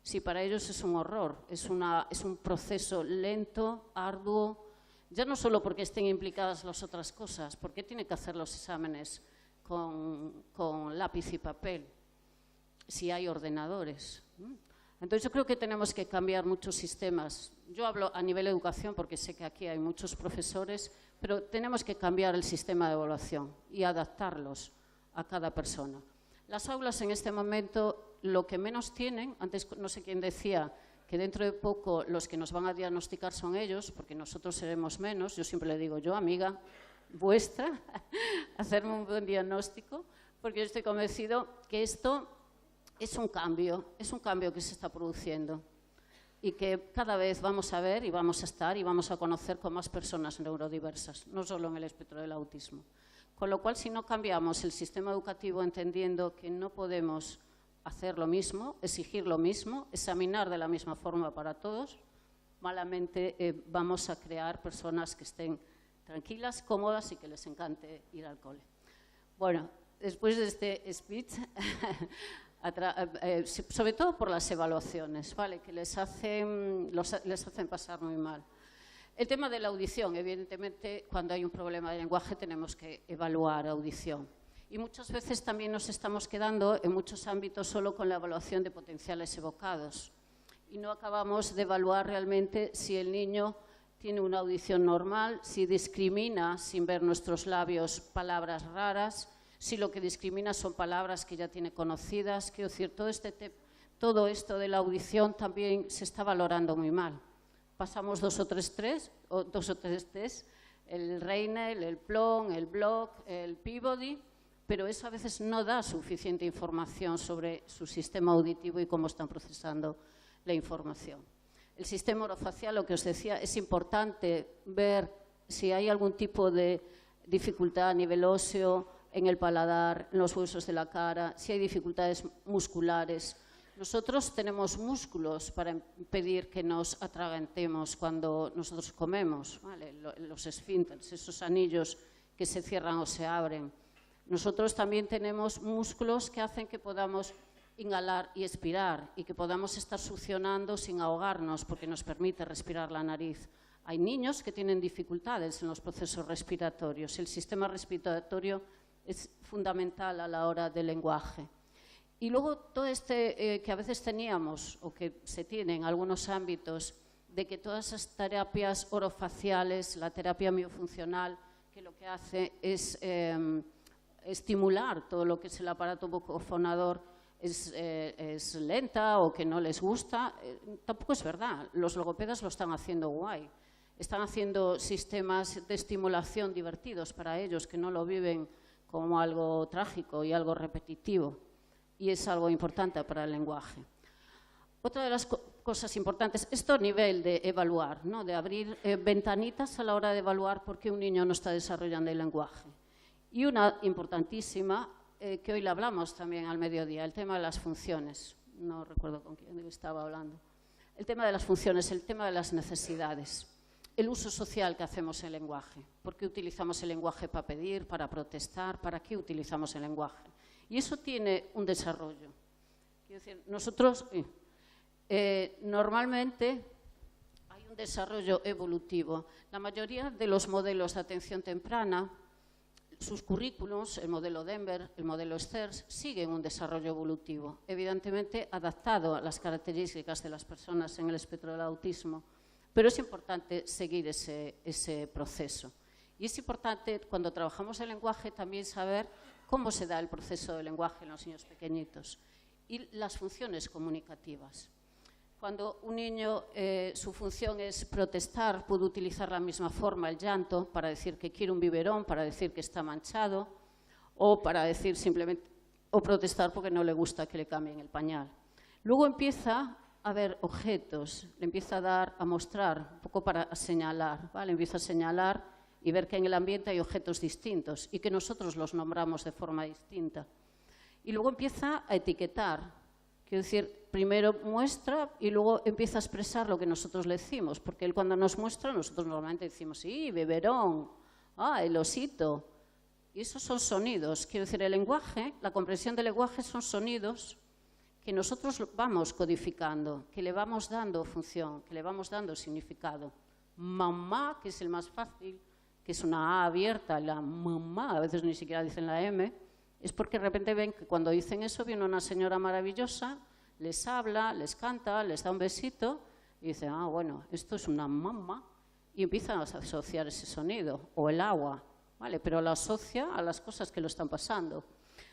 Si para ellos es un horror, es un proceso lento, arduo, ya no solo porque estén implicadas las otras cosas, porque tiene que hacer los exámenes con lápiz y papel, si hay ordenadores. Entonces yo creo que tenemos que cambiar muchos sistemas. Yo hablo a nivel de educación porque sé que aquí hay muchos profesores, pero tenemos que cambiar el sistema de evaluación y adaptarlos a cada persona. Las aulas en este momento lo que menos tienen, antes no sé quién decía que dentro de poco los que nos van a diagnosticar son ellos, porque nosotros seremos menos, yo siempre le digo yo, amiga vuestra, hacerme un buen diagnóstico, porque yo estoy convencido que esto es un cambio que se está produciendo y que cada vez vamos a ver y vamos a estar y vamos a conocer con más personas neurodiversas, no solo en el espectro del autismo. Con lo cual, si no cambiamos el sistema educativo entendiendo que no podemos hacer lo mismo, exigir lo mismo, examinar de la misma forma para todos, malamente vamos a crear personas que estén tranquilas, cómodas y que les encante ir al cole. Bueno, después de este speech, sobre todo por las evaluaciones, ¿vale? Que les hacen pasar muy mal. El tema de la audición, evidentemente, cuando hay un problema de lenguaje tenemos que evaluar audición. Y muchas veces también nos estamos quedando en muchos ámbitos solo con la evaluación de potenciales evocados. Y no acabamos de evaluar realmente si el niño tiene una audición normal, si discrimina sin ver nuestros labios palabras raras, si lo que discrimina son palabras que ya tiene conocidas. Quiero decir, todo esto de la audición también se está valorando muy mal. Pasamos dos o tres test, el REINEL, el PLON, el BLOC, el Peabody, pero eso a veces no da suficiente información sobre su sistema auditivo y cómo están procesando la información. El sistema orofacial, lo que os decía, es importante ver si hay algún tipo de dificultad a nivel óseo, en el paladar, en los huesos de la cara, si hay dificultades musculares. Nosotros tenemos músculos para impedir que nos atragantemos cuando nosotros comemos, ¿vale? Los esfínteres, esos anillos que se cierran o se abren. Nosotros también tenemos músculos que hacen que podamos inhalar y expirar y que podamos estar succionando sin ahogarnos porque nos permite respirar la nariz. Hay niños que tienen dificultades en los procesos respiratorios. El sistema respiratorio es fundamental a la hora del lenguaje. Y luego todo que a veces teníamos o que se tiene en algunos ámbitos de que todas esas terapias orofaciales, la terapia miofuncional, que lo que hace es estimular todo lo que es el aparato bucofonador, es lenta o que no les gusta, tampoco es verdad. Los logopedas lo están haciendo guay. Están haciendo sistemas de estimulación divertidos para ellos, que no lo viven como algo trágico y algo repetitivo. Y es algo importante para el lenguaje. Otra de las cosas importantes, esto a nivel de evaluar, ¿no? De abrir ventanitas a la hora de evaluar por qué un niño no está desarrollando el lenguaje. Y una importantísima, que hoy le hablamos también al mediodía, el tema de las funciones. No recuerdo con quién estaba hablando. El tema de las funciones, el tema de las necesidades. El uso social que hacemos en el lenguaje. ¿Por qué utilizamos el lenguaje para pedir, para protestar? ¿Para qué utilizamos el lenguaje? Y eso tiene un desarrollo. Quiero decir, nosotros normalmente hay un desarrollo evolutivo. La mayoría de los modelos de atención temprana, sus currículos, el modelo Denver, el modelo STERS, siguen un desarrollo evolutivo, evidentemente adaptado a las características de las personas en el espectro del autismo. Pero es importante seguir ese proceso. Y es importante, cuando trabajamos el lenguaje, también saber cómo se da el proceso del lenguaje en los niños pequeñitos y las funciones comunicativas. Cuando un niño, su función es protestar, puede utilizar la misma forma, el llanto, para decir que quiere un biberón, para decir que está manchado, o para decir simplemente, o protestar porque no le gusta que le cambien el pañal. Luego empieza a ver objetos, le empieza a mostrar, un poco para señalar, ¿vale? Empieza a señalar y ver que en el ambiente hay objetos distintos y que nosotros los nombramos de forma distinta. Y luego empieza a etiquetar. Quiero decir, primero muestra y luego empieza a expresar lo que nosotros le decimos, porque él cuando nos muestra, nosotros normalmente decimos, sí, beberón, el osito. Y esos son sonidos. Quiero decir, el lenguaje, la comprensión del lenguaje son sonidos que nosotros vamos codificando, que le vamos dando función, que le vamos dando significado. Mamá, que es el más fácil, que es una A abierta, la mamá, a veces ni siquiera dicen la M, es porque de repente ven que cuando dicen eso viene una señora maravillosa, les habla, les canta, les da un besito y dicen, bueno, esto es una mamá, y empiezan a asociar ese sonido, o el agua, ¿vale? Pero lo asocia a las cosas que lo están pasando.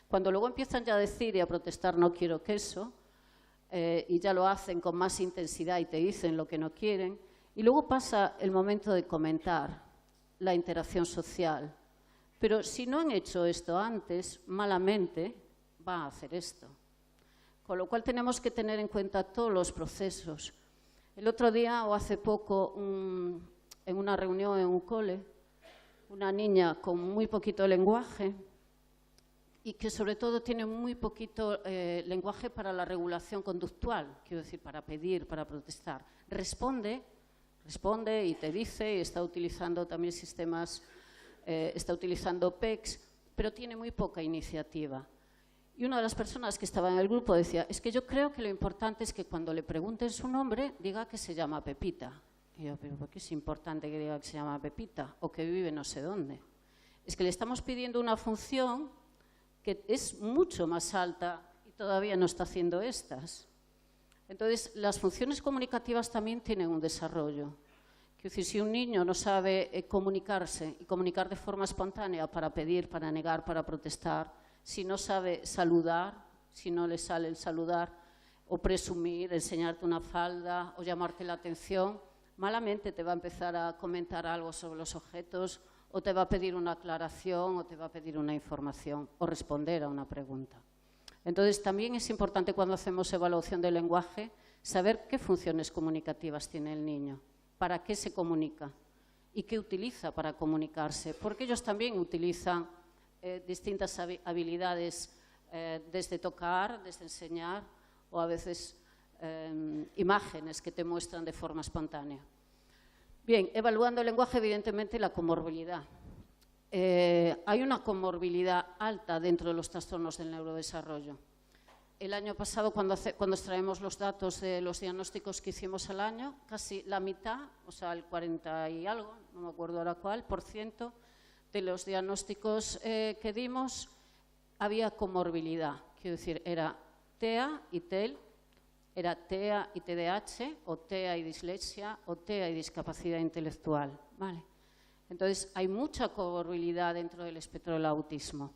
Cuando luego empiezan ya a decir y a protestar no quiero queso, y ya lo hacen con más intensidad y te dicen lo que no quieren, y luego pasa el momento de comentar la interacción social. Pero si no han hecho esto antes, malamente va a hacer esto. Con lo cual tenemos que tener en cuenta todos los procesos. El otro día o hace poco, en una reunión en un cole, una niña con muy poquito lenguaje y que sobre todo tiene muy poquito lenguaje para la regulación conductual, quiero decir, para pedir, para protestar. Responde y te dice, y está utilizando también sistemas, está utilizando PECs, pero tiene muy poca iniciativa. Y una de las personas que estaba en el grupo decía, es que yo creo que lo importante es que cuando le pregunten su nombre, diga que se llama Pepita. Y yo, pero ¿por qué es importante que diga que se llama Pepita o que vive no sé dónde? Es que le estamos pidiendo una función que es mucho más alta y todavía no está haciendo estas. Entonces, las funciones comunicativas también tienen un desarrollo. Quiero decir, si un niño no sabe comunicarse y comunicar de forma espontánea para pedir, para negar, para protestar, si no sabe saludar, si no le sale el saludar, o presumir, enseñarte una falda o llamarte la atención, malamente te va a empezar a comentar algo sobre los objetos o te va a pedir una aclaración o te va a pedir una información o responder a una pregunta. Entonces, también es importante cuando hacemos evaluación del lenguaje saber qué funciones comunicativas tiene el niño, para qué se comunica y qué utiliza para comunicarse, porque ellos también utilizan distintas habilidades desde tocar, desde enseñar o a veces imágenes que te muestran de forma espontánea. Bien, evaluando el lenguaje, evidentemente la comorbilidad. Hay una comorbilidad alta dentro de los trastornos del neurodesarrollo. El año pasado, cuando extraemos los datos de los diagnósticos que hicimos al año, casi la mitad, o sea, el 40 y algo, no me acuerdo ahora cuál, % de los diagnósticos que dimos había comorbilidad. Quiero decir, era TEA y TEL, era TEA y TDAH, o TEA y dislexia, o TEA y discapacidad intelectual. ¿Vale? Entonces, hay mucha comorbilidad dentro del espectro del autismo.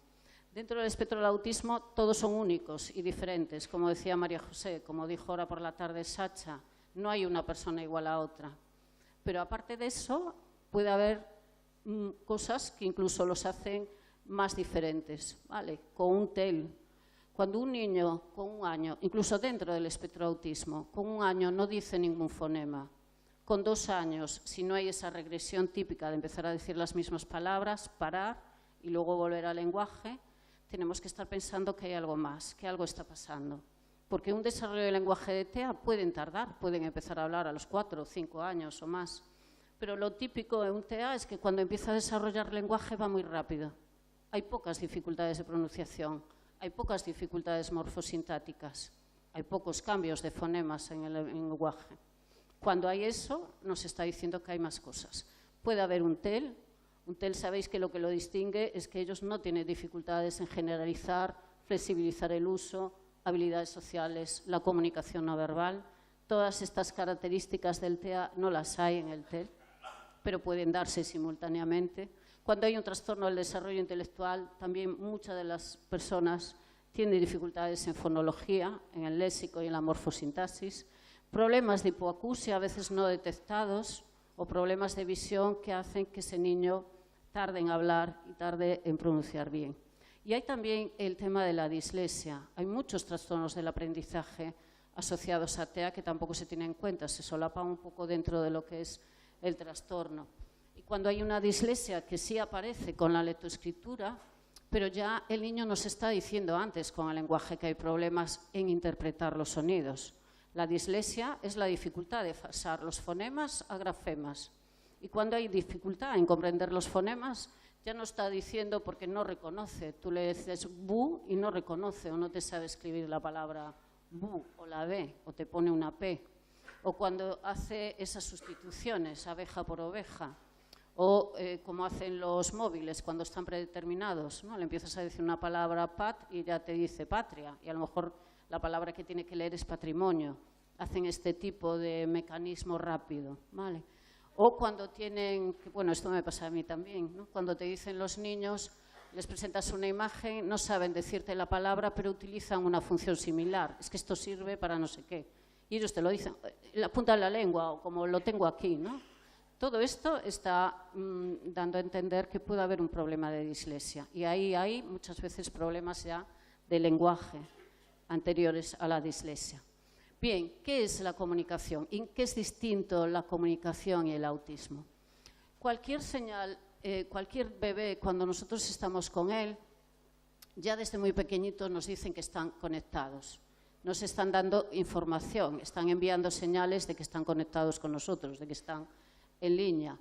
Dentro del espectro del autismo todos son únicos y diferentes, como decía María José, como dijo ahora por la tarde Sacha, no hay una persona igual a otra. Pero aparte de eso, puede haber cosas que incluso los hacen más diferentes, ¿vale? Con un TEL. Cuando un niño con 1 año, incluso dentro del espectro de autismo, con 1 año no dice ningún fonema, con 2 años, si no hay esa regresión típica de empezar a decir las mismas palabras, parar y luego volver al lenguaje, tenemos que estar pensando que hay algo más, que algo está pasando. Porque un desarrollo del lenguaje de TEA pueden tardar, pueden empezar a hablar a los 4 o 5 años o más. Pero lo típico de un TEA es que cuando empieza a desarrollar lenguaje va muy rápido. Hay pocas dificultades de pronunciación, hay pocas dificultades morfosintáticticas, hay pocos cambios de fonemas en el lenguaje. Cuando hay eso, nos está diciendo que hay más cosas. Puede haber un TEL. Un TEL, sabéis que lo distingue es que ellos no tienen dificultades en generalizar, flexibilizar el uso, habilidades sociales, la comunicación no verbal. Todas estas características del TEA no las hay en el TEL, pero pueden darse simultáneamente. Cuando hay un trastorno del desarrollo intelectual, también muchas de las personas tienen dificultades en fonología, en el léxico y en la morfosintaxis, problemas de hipoacusia a veces no detectados o problemas de visión que hacen que ese niño tarde en hablar y tarde en pronunciar bien. Y hay también el tema de la dislexia. Hay muchos trastornos del aprendizaje asociados a TEA que tampoco se tienen en cuenta, se solapan un poco dentro de lo que es el trastorno. Y cuando hay una dislexia que sí aparece con la lectoescritura, pero ya el niño nos está diciendo antes con el lenguaje que hay problemas en interpretar los sonidos. La dislexia es la dificultad de pasar los fonemas a grafemas. Y cuando hay dificultad en comprender los fonemas, ya no está diciendo porque no reconoce. Tú le dices bu y no reconoce o no te sabe escribir la palabra bu o la b o te pone una p. O cuando hace esas sustituciones, abeja por oveja. O como hacen los móviles cuando están predeterminados, ¿no? Le empiezas a decir una palabra pat y ya te dice patria. Y a lo mejor la palabra que tiene que leer es patrimonio. Hacen este tipo de mecanismo rápido, ¿vale? O cuando tienen, bueno, esto me pasa a mí también, ¿no? Cuando te dicen los niños, les presentas una imagen, no saben decirte la palabra, pero utilizan una función similar. Es que esto sirve para no sé qué. Y ellos te lo dicen, la punta de la lengua, o como lo tengo aquí, ¿no? Todo esto está dando a entender que puede haber un problema de dislexia. Y ahí hay muchas veces problemas ya de lenguaje anteriores a la dislexia. Bien, ¿qué es la comunicación? ¿En qué es distinto la comunicación y el autismo? Cualquier señal, cualquier bebé, cuando nosotros estamos con él, ya desde muy pequeñitos nos dicen que están conectados. Nos están dando información, están enviando señales de que están conectados con nosotros, de que están en línea.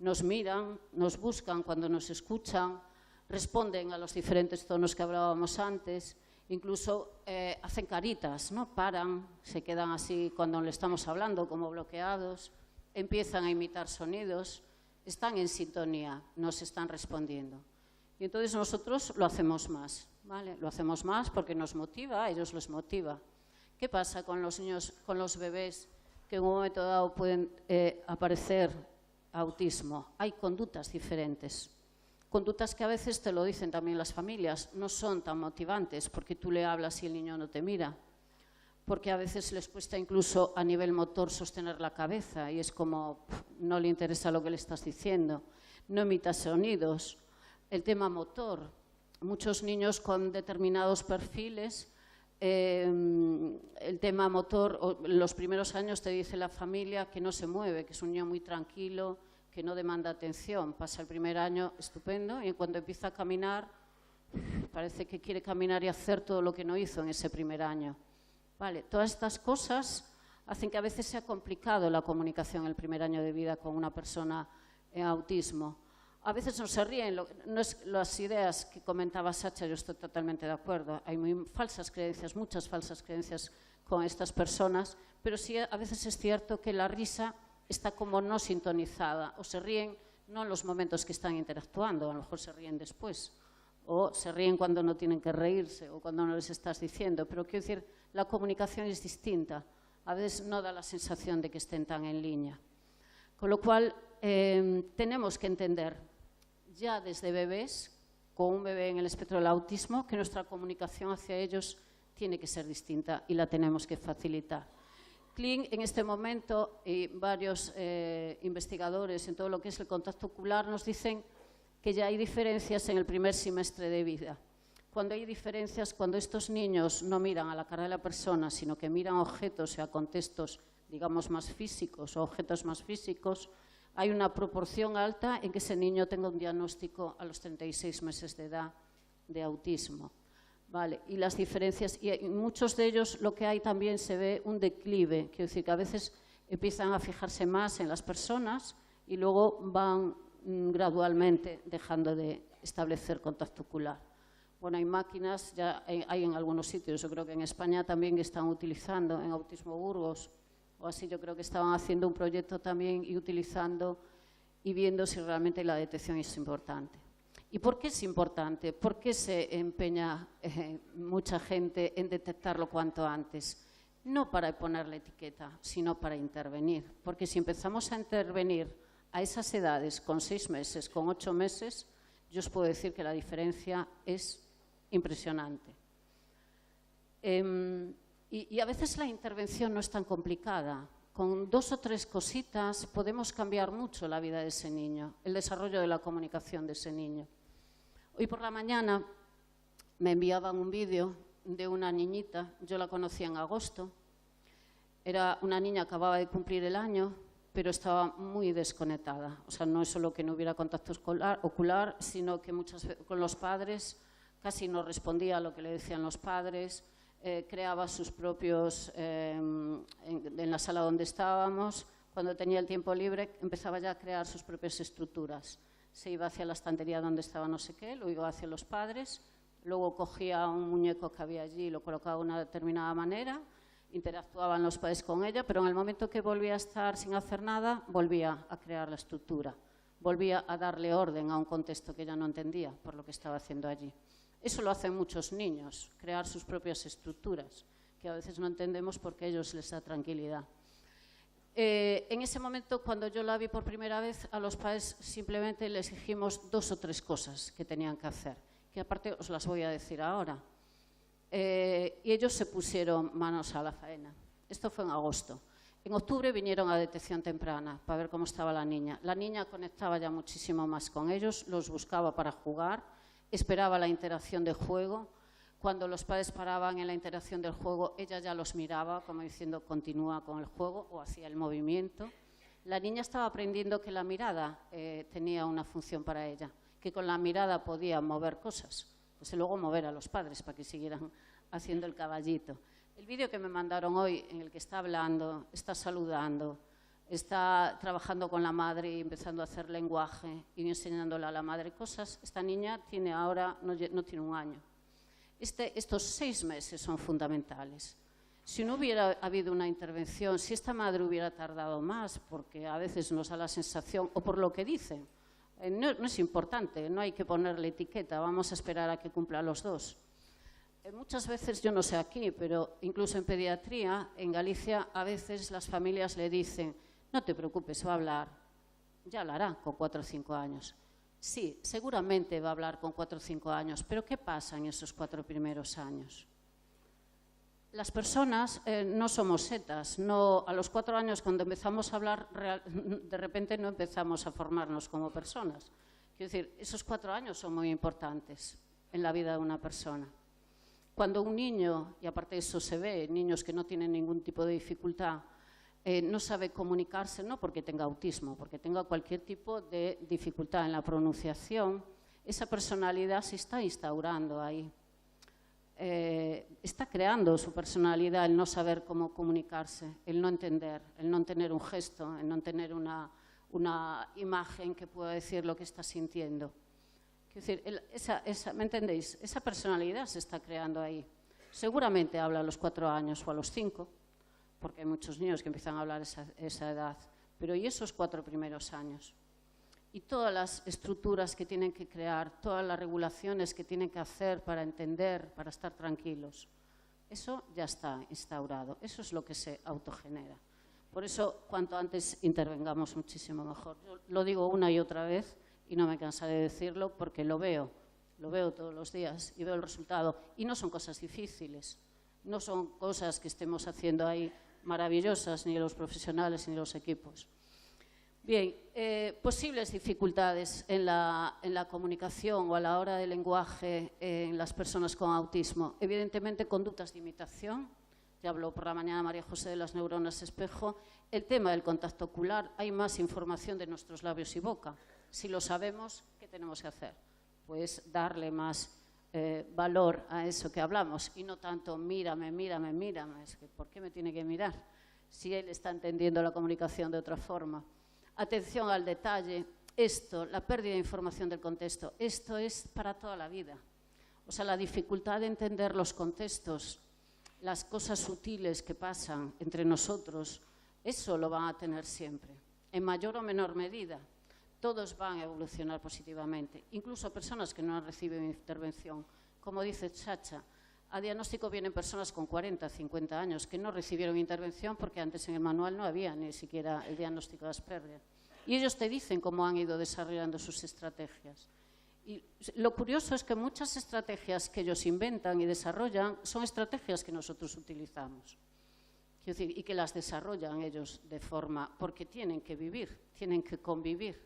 Nos miran, nos buscan cuando nos escuchan, responden a los diferentes tonos que hablábamos antes. Incluso hacen caritas, ¿no? Paran, se quedan así cuando le estamos hablando, como bloqueados, empiezan a imitar sonidos, están en sintonía, nos están respondiendo. Y entonces nosotros lo hacemos más, ¿vale? Lo hacemos más porque nos motiva, a ellos les motiva. ¿Qué pasa con los niños, con los bebés que en un momento dado pueden aparecer autismo? Hay conductas diferentes. Conductas que a veces te lo dicen también las familias, no son tan motivantes porque tú le hablas y el niño no te mira, porque a veces les cuesta incluso a nivel motor sostener la cabeza y es como no le interesa lo que le estás diciendo, no imita sonidos. El tema motor, muchos niños con determinados perfiles, el tema motor, los primeros años te dice la familia que no se mueve, que es un niño muy tranquilo, que no demanda atención, pasa el primer año estupendo y cuando empieza a caminar parece que quiere caminar y hacer todo lo que no hizo en ese primer año. Vale, todas estas cosas hacen que a veces sea complicado la comunicación el primer año de vida con una persona en autismo. A veces no se ríen, no es las ideas que comentaba Sacha, yo estoy totalmente de acuerdo. Hay muy falsas creencias, muchas falsas creencias con estas personas, pero sí a veces es cierto que la risa está como no sintonizada, o se ríen no en los momentos que están interactuando, a lo mejor se ríen después, o se ríen cuando no tienen que reírse, o cuando no les estás diciendo, pero quiero decir, la comunicación es distinta, a veces no da la sensación de que estén tan en línea. Con lo cual, tenemos que entender, ya desde bebés, con un bebé en el espectro del autismo, que nuestra comunicación hacia ellos tiene que ser distinta y la tenemos que facilitar. CLIN en este momento y varios investigadores en todo lo que es el contacto ocular nos dicen que ya hay diferencias en el primer semestre de vida. Cuando hay diferencias, cuando estos niños no miran a la cara de la persona, sino que miran objetos y a contextos, digamos, más físicos o objetos más físicos, hay una proporción alta en que ese niño tenga un diagnóstico a los 36 meses de edad de autismo. Vale, y las diferencias, y en muchos de ellos lo que hay también se ve un declive, quiero decir que a veces empiezan a fijarse más en las personas y luego van gradualmente dejando de establecer contacto ocular. Bueno, hay máquinas, ya hay en algunos sitios, yo creo que en España también están utilizando, en Autismo Burgos o así, yo creo que estaban haciendo un proyecto también y utilizando y viendo si realmente la detección es importante. ¿Y por qué es importante? ¿Por qué se empeña mucha gente en detectarlo cuanto antes? No para ponerle etiqueta, sino para intervenir. Porque si empezamos a intervenir a esas edades, con 6 meses, con 8 meses, yo os puedo decir que la diferencia es impresionante. Y a veces la intervención no es tan complicada. Con 2 o 3 cositas podemos cambiar mucho la vida de ese niño, el desarrollo de la comunicación de ese niño. Hoy por la mañana me enviaban un vídeo de una niñita, yo la conocí en agosto, era una niña que acababa de cumplir el año, pero estaba muy desconectada. O sea, no es solo que no hubiera contacto ocular, sino que muchas veces con los padres casi no respondía a lo que le decían los padres, creaba sus propios, en la sala donde estábamos, cuando tenía el tiempo libre, empezaba ya a crear sus propias estructuras. Se iba hacia la estantería donde estaba no sé qué, luego iba hacia los padres, luego cogía un muñeco que había allí y lo colocaba de una determinada manera, interactuaban los padres con ella, pero en el momento que volvía a estar sin hacer nada, volvía a crear la estructura, volvía a darle orden a un contexto que ella no entendía por lo que estaba haciendo allí. Eso lo hacen muchos niños, crear sus propias estructuras, que a veces no entendemos porque a ellos les da tranquilidad. En ese momento, cuando yo la vi por primera vez, a los padres simplemente les dijimos 2 o 3 cosas que tenían que hacer, que aparte os las voy a decir ahora. Y ellos se pusieron manos a la faena. Esto fue en agosto. En octubre vinieron a detección temprana para ver cómo estaba la niña. La niña conectaba ya muchísimo más con ellos, los buscaba para jugar, esperaba la interacción de juego. Cuando los padres paraban en la interacción del juego, ella ya los miraba, como diciendo, continúa con el juego, o hacía el movimiento. La niña estaba aprendiendo que la mirada tenía una función para ella, que con la mirada podía mover cosas, pues luego mover a los padres para que siguieran haciendo el caballito. El vídeo que me mandaron hoy, en el que está hablando, está saludando, está trabajando con la madre y empezando a hacer lenguaje y enseñándole a la madre cosas. Esta niña tiene ahora, no tiene un año. Estos 6 meses son fundamentales. Si no hubiera habido una intervención, si esta madre hubiera tardado más, porque a veces nos da la sensación, o por lo que dicen, no es importante, no hay que ponerle etiqueta, vamos a esperar a que cumpla los 2. Muchas veces, yo no sé aquí, pero incluso en pediatría, en Galicia, a veces las familias le dicen, no te preocupes, va a hablar, ya lo hará con 4 o 5 años. Sí, seguramente va a hablar con 4 o 5 años, pero ¿qué pasa en esos 4 primeros años? Las personas no somos setas, a los 4 años cuando empezamos a hablar, de repente no empezamos a formarnos como personas. Quiero decir, esos 4 años son muy importantes en la vida de una persona. Cuando un niño, y aparte de eso se ve, niños que no tienen ningún tipo de dificultad, no sabe comunicarse, no porque tenga autismo, porque tenga cualquier tipo de dificultad en la pronunciación, esa personalidad se está instaurando ahí. Está creando su personalidad el no saber cómo comunicarse, el no entender, el no tener un gesto, el no tener una imagen que pueda decir lo que está sintiendo. Quiero decir, ¿me entendéis? Esa personalidad se está creando ahí. Seguramente habla a los 4 años o a los 5, porque hay muchos niños que empiezan a hablar a esa edad, pero ¿y esos 4 primeros años? Y todas las estructuras que tienen que crear, todas las regulaciones que tienen que hacer para entender, para estar tranquilos, eso ya está instaurado, eso es lo que se autogenera. Por eso, cuanto antes intervengamos, muchísimo mejor. Yo lo digo una y otra vez y no me cansaré de decirlo porque lo veo todos los días y veo el resultado. Y no son cosas difíciles, no son cosas que estemos haciendo ahí maravillosas, ni los profesionales ni los equipos. Bien, posibles dificultades en la comunicación o a la hora del lenguaje en las personas con autismo. Evidentemente, conductas de imitación. Ya habló por la mañana María José de las neuronas espejo. El tema del contacto ocular, hay más información de nuestros labios y boca. Si lo sabemos, ¿qué tenemos que hacer? Pues darle más valor a eso que hablamos y no tanto mírame, mírame, mírame. Es que, ¿por qué me tiene que mirar si él está entendiendo la comunicación de otra forma? Atención al detalle. Esto, la pérdida de información del contexto, esto es para toda la vida. O sea, la dificultad de entender los contextos, las cosas sutiles que pasan entre nosotros, eso lo van a tener siempre, en mayor o menor medida. Todos van a evolucionar positivamente, incluso personas que no han recibido intervención. Como dice Chacha, a diagnóstico vienen personas con 40, 50 años que no recibieron intervención porque antes en el manual no había ni siquiera el diagnóstico de Asperger. Y ellos te dicen cómo han ido desarrollando sus estrategias. Y lo curioso es que muchas estrategias que ellos inventan y desarrollan son estrategias que nosotros utilizamos. Quiero decir, y que las desarrollan ellos de forma, porque tienen que vivir, tienen que convivir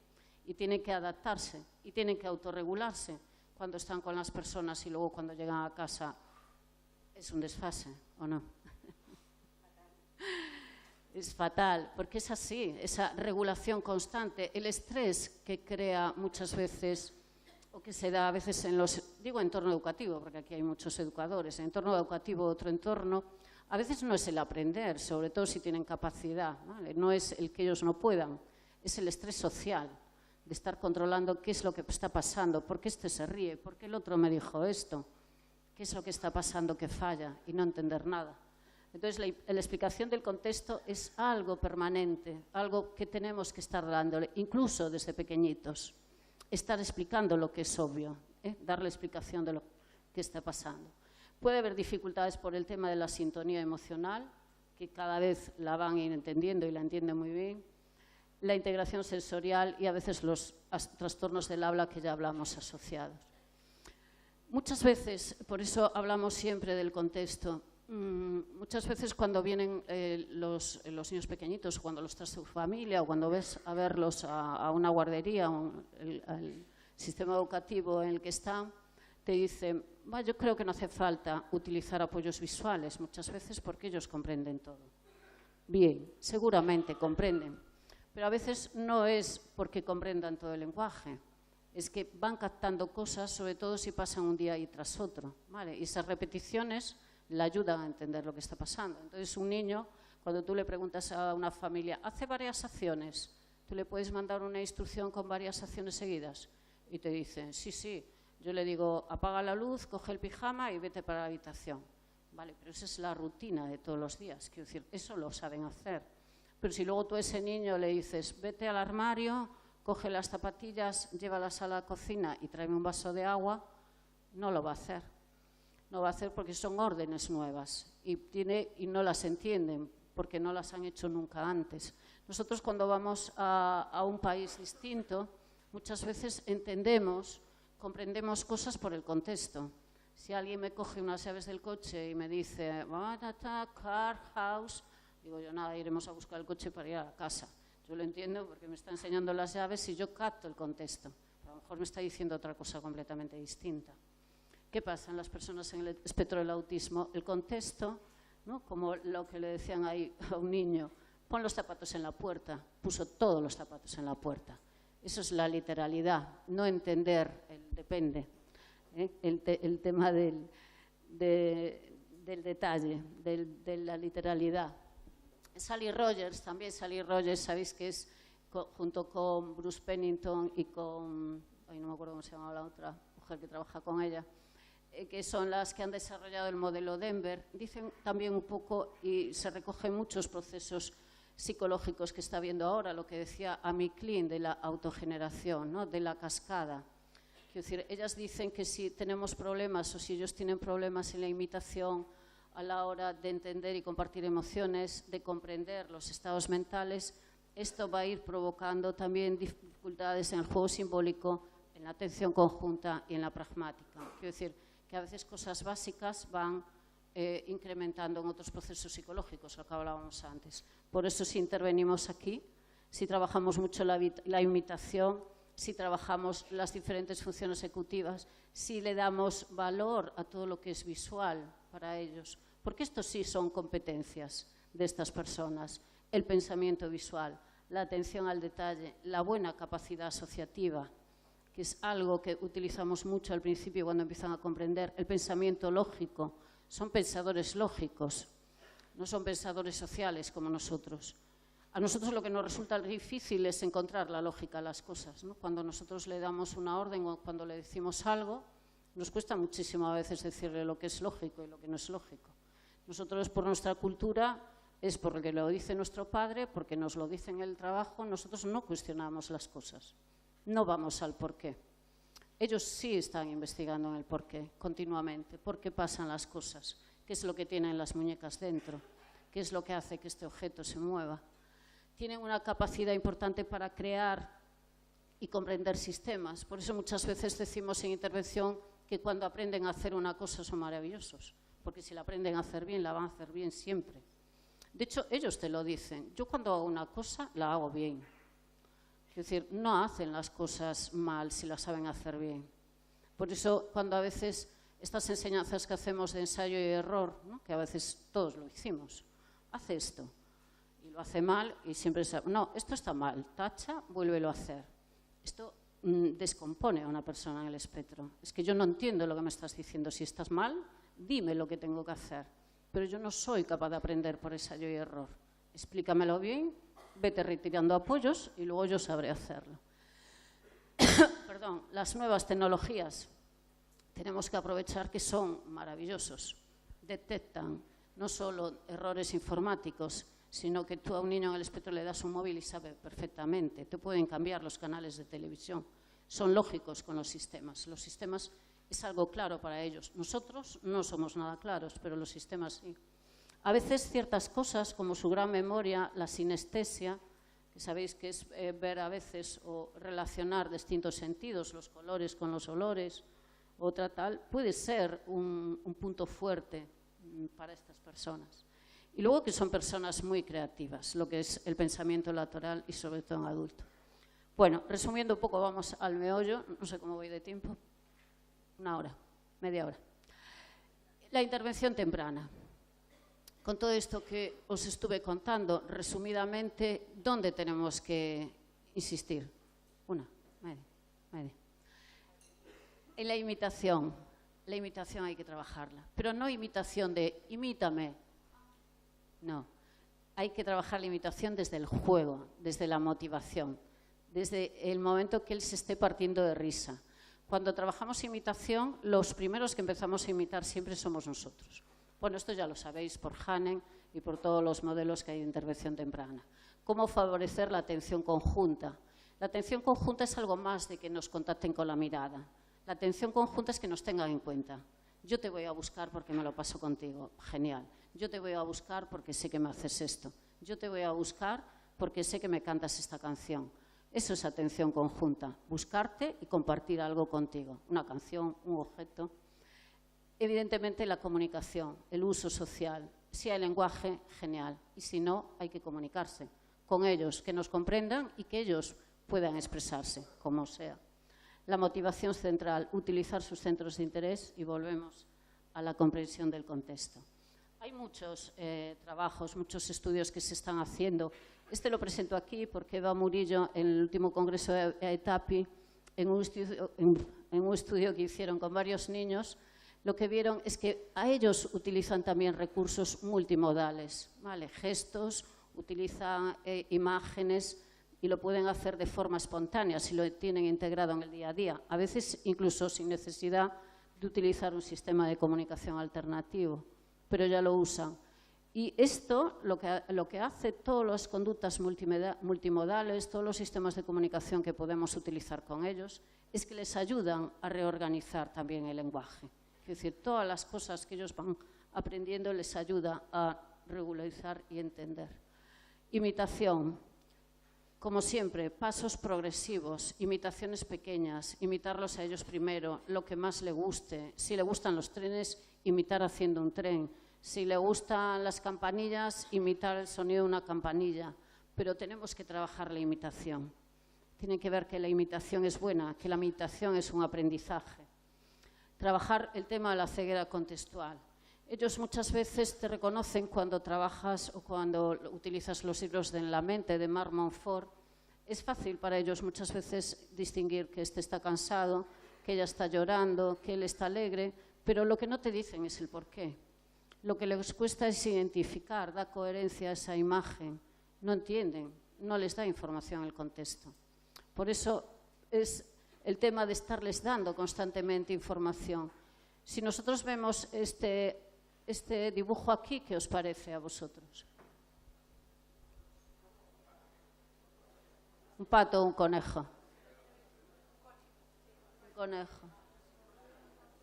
y tienen que adaptarse y tienen que autorregularse cuando están con las personas y luego cuando llegan a casa es un desfase, ¿o no? Es fatal, porque es así, esa regulación constante, el estrés que crea muchas veces o que se da a veces en los, digo entorno educativo, porque aquí hay muchos educadores, en entorno educativo, otro entorno, a veces no es el aprender, sobre todo si tienen capacidad, ¿vale? No es el que ellos no puedan, es el estrés social, de estar controlando qué es lo que está pasando, por qué este se ríe, por qué el otro me dijo esto, qué es lo que está pasando que falla y no entender nada. Entonces, la explicación del contexto es algo permanente, algo que tenemos que estar dándole, incluso desde pequeñitos. Estar explicando lo que es obvio, darle explicación de lo que está pasando. Puede haber dificultades por el tema de la sintonía emocional, que cada vez la van a ir entendiendo y la entienden muy bien. La integración sensorial y a veces los trastornos del habla que ya hablamos asociados. Muchas veces, por eso hablamos siempre del contexto, muchas veces cuando vienen los niños pequeñitos, cuando los traes a su familia o cuando ves a verlos a una guardería, al sistema educativo en el que están, te dicen, yo creo que no hace falta utilizar apoyos visuales muchas veces porque ellos comprenden todo. Bien, seguramente comprenden, pero a veces no es porque comprendan todo el lenguaje, es que van captando cosas, sobre todo si pasan un día y tras otro, ¿vale? Y esas repeticiones le ayudan a entender lo que está pasando. Entonces, un niño, cuando tú le preguntas a una familia, hace varias acciones, tú le puedes mandar una instrucción con varias acciones seguidas y te dicen, sí, yo le digo, apaga la luz, coge el pijama y vete para la habitación. Vale, pero esa es la rutina de todos los días, quiero decir, eso lo saben hacer. Pero si luego tú a ese niño le dices, vete al armario, coge las zapatillas, llévalas a la cocina y tráeme un vaso de agua, no lo va a hacer. No va a hacer porque son órdenes nuevas y no las entienden porque no las han hecho nunca antes. Nosotros cuando vamos a un país distinto, muchas veces comprendemos cosas por el contexto. Si alguien me coge unas llaves del coche y me dice, car, house, digo yo, nada, iremos a buscar el coche para ir a casa. Yo lo entiendo porque me está enseñando las llaves y yo capto el contexto. A lo mejor me está diciendo otra cosa completamente distinta. ¿Qué pasa en las personas en el espectro del autismo? El contexto, ¿no? Como lo que le decían ahí a un niño, pon los zapatos en la puerta, puso todos los zapatos en la puerta. Eso es la literalidad, no entender el depende, el tema del detalle, de la literalidad. Sally Rogers, sabéis que es junto con Bruce Pennington y con, no me acuerdo cómo se llama la otra mujer que trabaja con ella, que son las que han desarrollado el modelo Denver, dicen también un poco, y se recogen muchos procesos psicológicos que está viendo ahora, lo que decía Amy Klein de la autogeneración, ¿no? De la cascada. Quiero decir, ellas dicen que si tenemos problemas o si ellos tienen problemas en la imitación a la hora de entender y compartir emociones, de comprender los estados mentales, esto va a ir provocando también dificultades en el juego simbólico, en la atención conjunta y en la pragmática. Quiero decir, que a veces cosas básicas van incrementando en otros procesos psicológicos, lo que hablábamos antes. Por eso si intervenimos aquí, si trabajamos mucho la imitación, si trabajamos las diferentes funciones ejecutivas, si le damos valor a todo lo que es visual para ellos, porque estos sí son competencias de estas personas, el pensamiento visual, la atención al detalle, la buena capacidad asociativa, que es algo que utilizamos mucho al principio cuando empiezan a comprender, el pensamiento lógico. Son pensadores lógicos, no son pensadores sociales como nosotros. A nosotros lo que nos resulta difícil es encontrar la lógica a las cosas, ¿no? Cuando nosotros le damos una orden o cuando le decimos algo, nos cuesta muchísimo a veces decirle lo que es lógico y lo que no es lógico. Nosotros, por nuestra cultura, es porque lo dice nuestro padre, porque nos lo dice en el trabajo, nosotros no cuestionamos las cosas, no vamos al porqué. Ellos sí están investigando en el porqué continuamente, por qué pasan las cosas, qué es lo que tienen las muñecas dentro, qué es lo que hace que este objeto se mueva. Tienen una capacidad importante para crear y comprender sistemas. Por eso muchas veces decimos en intervención que cuando aprenden a hacer una cosa son maravillosos, porque si la aprenden a hacer bien, la van a hacer bien siempre. De hecho, ellos te lo dicen. Yo cuando hago una cosa, la hago bien. Es decir, no hacen las cosas mal si las saben hacer bien. Por eso, cuando a veces estas enseñanzas que hacemos de ensayo y error, ¿no?, que a veces todos lo hicimos, hace esto, y lo hace mal, y siempre sabe, no, esto está mal, tacha, vuélvelo a hacer. Esto descompone a una persona en el espectro. Es que yo no entiendo lo que me estás diciendo. Si estás mal, dime lo que tengo que hacer. Pero yo no soy capaz de aprender por ensayo y error. Explícamelo bien, vete retirando apoyos y luego yo sabré hacerlo. Perdón, las nuevas tecnologías tenemos que aprovechar que son maravillosos. Detectan no solo errores informáticos, sino que tú a un niño en el espectro le das un móvil y sabe perfectamente. Te pueden cambiar los canales de televisión. Son lógicos con los sistemas. Los sistemas es algo claro para ellos. Nosotros no somos nada claros, pero los sistemas sí. A veces ciertas cosas, como su gran memoria, la sinestesia, que sabéis que es ver a veces o relacionar distintos sentidos, los colores con los olores, otra tal, puede ser un punto fuerte para estas personas. Y luego que son personas muy creativas, lo que es el pensamiento lateral y sobre todo en adulto. Bueno, resumiendo un poco, vamos al meollo. No sé cómo voy de tiempo. Una hora, media hora. La intervención temprana. Con todo esto que os estuve contando, resumidamente, ¿dónde tenemos que insistir? Una, media. En la imitación. La imitación hay que trabajarla, pero no imitación de imítame. No, hay que trabajar la imitación desde el juego, desde la motivación, desde el momento que él se esté partiendo de risa. Cuando trabajamos imitación, los primeros que empezamos a imitar siempre somos nosotros. Bueno, esto ya lo sabéis por Hanen y por todos los modelos que hay de intervención temprana. ¿Cómo favorecer la atención conjunta? La atención conjunta es algo más de que nos contacten con la mirada. La atención conjunta es que nos tengan en cuenta. Yo te voy a buscar porque me lo paso contigo. Genial. Yo te voy a buscar porque sé que me haces esto. Yo te voy a buscar porque sé que me cantas esta canción. Eso es atención conjunta. Buscarte y compartir algo contigo. Una canción, un objeto. Evidentemente la comunicación, el uso social. Si hay lenguaje, genial. Y si no, hay que comunicarse con ellos, que nos comprendan y que ellos puedan expresarse, como sea. La motivación central, utilizar sus centros de interés y volvemos a la comprensión del contexto. Hay muchos trabajos, muchos estudios que se están haciendo. Este lo presento aquí porque Eva Murillo, en el último congreso de ETAPI, en un estudio que hicieron con varios niños, lo que vieron es que a ellos utilizan también recursos multimodales, ¿vale? Gestos, utilizan imágenes y lo pueden hacer de forma espontánea si lo tienen integrado en el día a día. A veces incluso sin necesidad de utilizar un sistema de comunicación alternativo, pero ya lo usan. Y esto, lo que hace todas las conductas multimodales, todos los sistemas de comunicación que podemos utilizar con ellos, es que les ayudan a reorganizar también el lenguaje. Es decir, todas las cosas que ellos van aprendiendo les ayuda a regularizar y entender. Imitación. Como siempre, pasos progresivos, imitaciones pequeñas, imitarlos a ellos primero, lo que más le guste. Si le gustan los trenes, imitar haciendo un tren. Si le gustan las campanillas, imitar el sonido de una campanilla. Pero tenemos que trabajar la imitación. Tienen que ver que la imitación es buena, que la imitación es un aprendizaje. Trabajar el tema de la ceguera contextual. Ellos muchas veces te reconocen cuando trabajas o cuando utilizas los libros de En la mente de Mark Montfort. Es fácil para ellos muchas veces distinguir que este está cansado, que ella está llorando, que él está alegre, pero lo que no te dicen es el porqué. Lo que les cuesta es identificar, da coherencia a esa imagen. No entienden, no les da información el contexto. Por eso es el tema de estarles dando constantemente información. Si nosotros vemos este dibujo aquí, ¿qué os parece a vosotros? ¿Un pato o un conejo? Un conejo.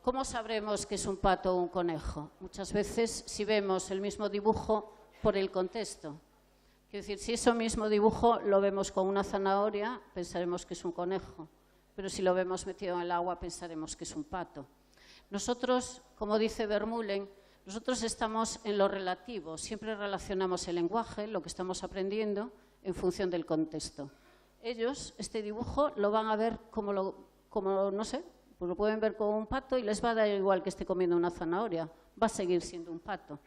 ¿Cómo sabremos que es un pato o un conejo? Muchas veces si vemos el mismo dibujo por el contexto. Quiero decir, si ese mismo dibujo lo vemos con una zanahoria, pensaremos que es un conejo, pero si lo vemos metido en el agua, pensaremos que es un pato. Nosotros, como dice Vermeulen, nosotros estamos en lo relativo, siempre relacionamos el lenguaje, lo que estamos aprendiendo, en función del contexto. Ellos, este dibujo, lo van a ver como no sé, pues lo pueden ver como un pato y les va a dar igual que esté comiendo una zanahoria, va a seguir siendo un pato.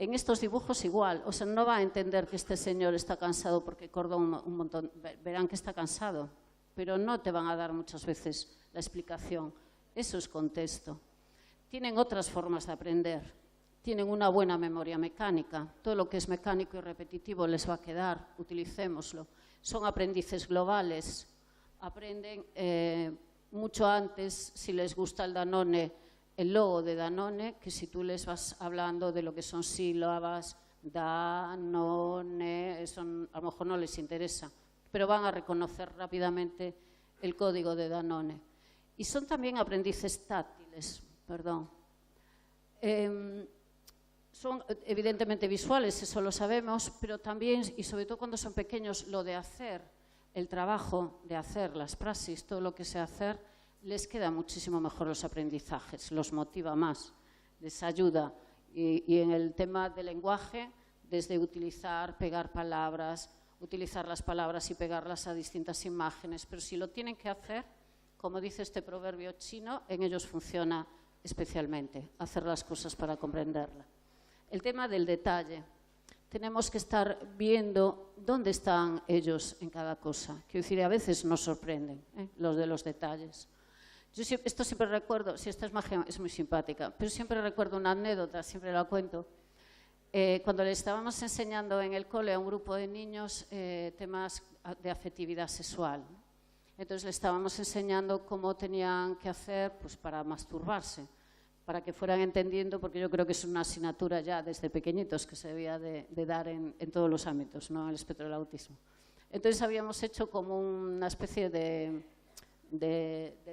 En estos dibujos igual, o sea, no va a entender que este señor está cansado porque corta un montón, verán que está cansado, pero no te van a dar muchas veces la explicación. Eso es contexto. Tienen otras formas de aprender, tienen una buena memoria mecánica, todo lo que es mecánico y repetitivo les va a quedar, utilicémoslo. Son aprendices globales, aprenden mucho antes, si les gusta el Danone, el logo de Danone, que si tú les vas hablando de lo que son sílabas, Danone, eso a lo mejor no les interesa, pero van a reconocer rápidamente el código de Danone. Y son también aprendices táctiles, perdón. Son evidentemente visuales, eso lo sabemos, pero también, y sobre todo cuando son pequeños, lo de hacer, el trabajo de hacer, las praxis, todo lo que sea hacer, les queda muchísimo mejor los aprendizajes, los motiva más, les ayuda. Y en el tema del lenguaje, desde utilizar, pegar palabras, utilizar las palabras y pegarlas a distintas imágenes, pero si lo tienen que hacer, como dice este proverbio chino, en ellos funciona especialmente, hacer las cosas para comprenderla. El tema del detalle. Tenemos que estar viendo dónde están ellos en cada cosa. Quiero decir, a veces nos sorprenden los de los detalles. Yo esto siempre recuerdo, si esta imagen es muy simpática, pero siempre recuerdo una anécdota, siempre la cuento. Cuando le estábamos enseñando en el cole a un grupo de niños temas de afectividad sexual, entonces le estábamos enseñando cómo tenían que hacer pues, para masturbarse, para que fueran entendiendo, porque yo creo que es una asignatura ya desde pequeñitos que se debía de dar en todos los ámbitos, ¿no? En el espectro del autismo. Entonces habíamos hecho como una especie de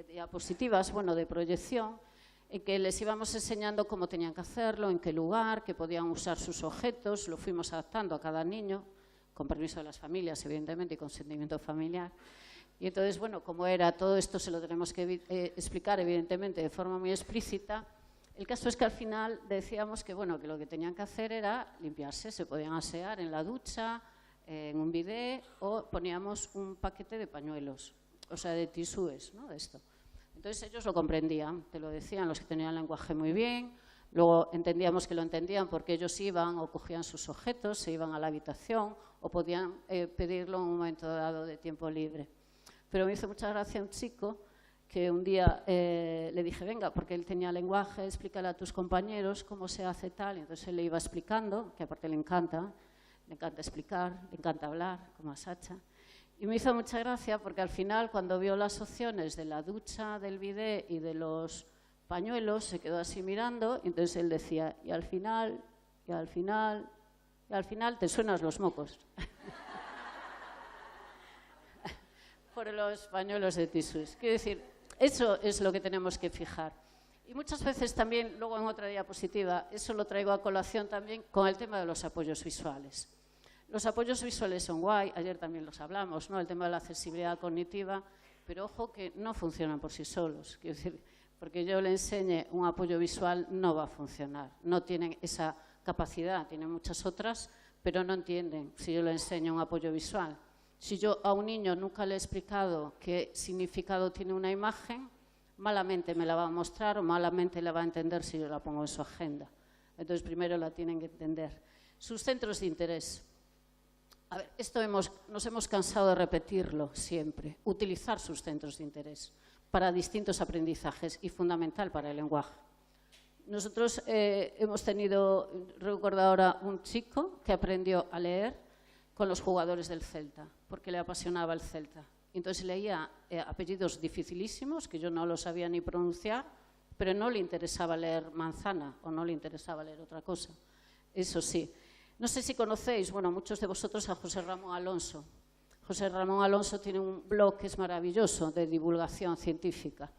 diapositivas, bueno, de proyección, en que les íbamos enseñando cómo tenían que hacerlo, en qué lugar, que podían usar sus objetos, lo fuimos adaptando a cada niño, con permiso de las familias, evidentemente, y consentimiento familiar. Y entonces, bueno, como era todo esto, se lo tenemos que explicar, evidentemente, de forma muy explícita. El caso es que al final decíamos que, bueno, que lo que tenían que hacer era limpiarse, se podían asear en la ducha, en un bidé, o poníamos un paquete de pañuelos, o sea, de tisúes, ¿no? De esto. Entonces ellos lo comprendían, te lo decían, los que tenían el lenguaje muy bien, luego entendíamos que lo entendían porque ellos iban o cogían sus objetos, se iban a la habitación o podían pedirlo en un momento dado de tiempo libre. Pero me hizo mucha gracia un chico que un día le dije, venga, porque él tenía lenguaje, explícale a tus compañeros cómo se hace tal, y entonces él le iba explicando, que aparte le encanta explicar, le encanta hablar, como a Sacha. Y me hizo mucha gracia porque al final, cuando vio las opciones de la ducha, del bidé y de los pañuelos, se quedó así mirando, y entonces él decía, y al final te suenas los mocos. Por los pañuelos de tisúes. Quiero decir, eso es lo que tenemos que fijar. Y muchas veces también, luego en otra diapositiva, eso lo traigo a colación también con el tema de los apoyos visuales. Los apoyos visuales son guay, ayer también los hablamos, ¿no? El tema de la accesibilidad cognitiva, pero ojo que no funcionan por sí solos. Quiero decir, porque yo le enseñe un apoyo visual no va a funcionar. No tienen esa capacidad, tienen muchas otras, pero no entienden si yo le enseño un apoyo visual. Si yo a un niño nunca le he explicado qué significado tiene una imagen, malamente me la va a mostrar o malamente la va a entender si yo la pongo en su agenda. Entonces, primero la tienen que entender. Sus centros de interés. A ver, esto nos hemos cansado de repetirlo siempre. Utilizar sus centros de interés para distintos aprendizajes y fundamental para el lenguaje. Nosotros hemos tenido, recuerdo ahora, un chico que aprendió a leer con los jugadores del Celta, porque le apasionaba el Celta. Entonces leía apellidos dificilísimos, que yo no los sabía ni pronunciar, pero no le interesaba leer manzana o no le interesaba leer otra cosa. Eso sí. No sé si conocéis, bueno, muchos de vosotros a José Ramón Alonso. José Ramón Alonso tiene un blog que es maravilloso de divulgación científica.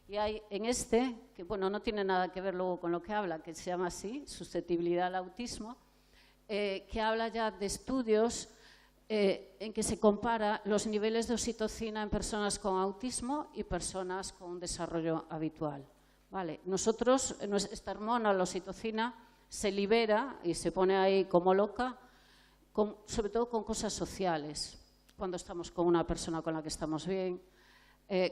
Y hay en este, que bueno, no tiene nada que ver luego con lo que habla, que se llama así, susceptibilidad al autismo, que habla ya de estudios en que se compara los niveles de oxitocina en personas con autismo y personas con un desarrollo habitual. Vale, nosotros, esta hormona, la oxitocina, se libera y se pone ahí como loca, sobre todo con cosas sociales, cuando estamos con una persona con la que estamos bien,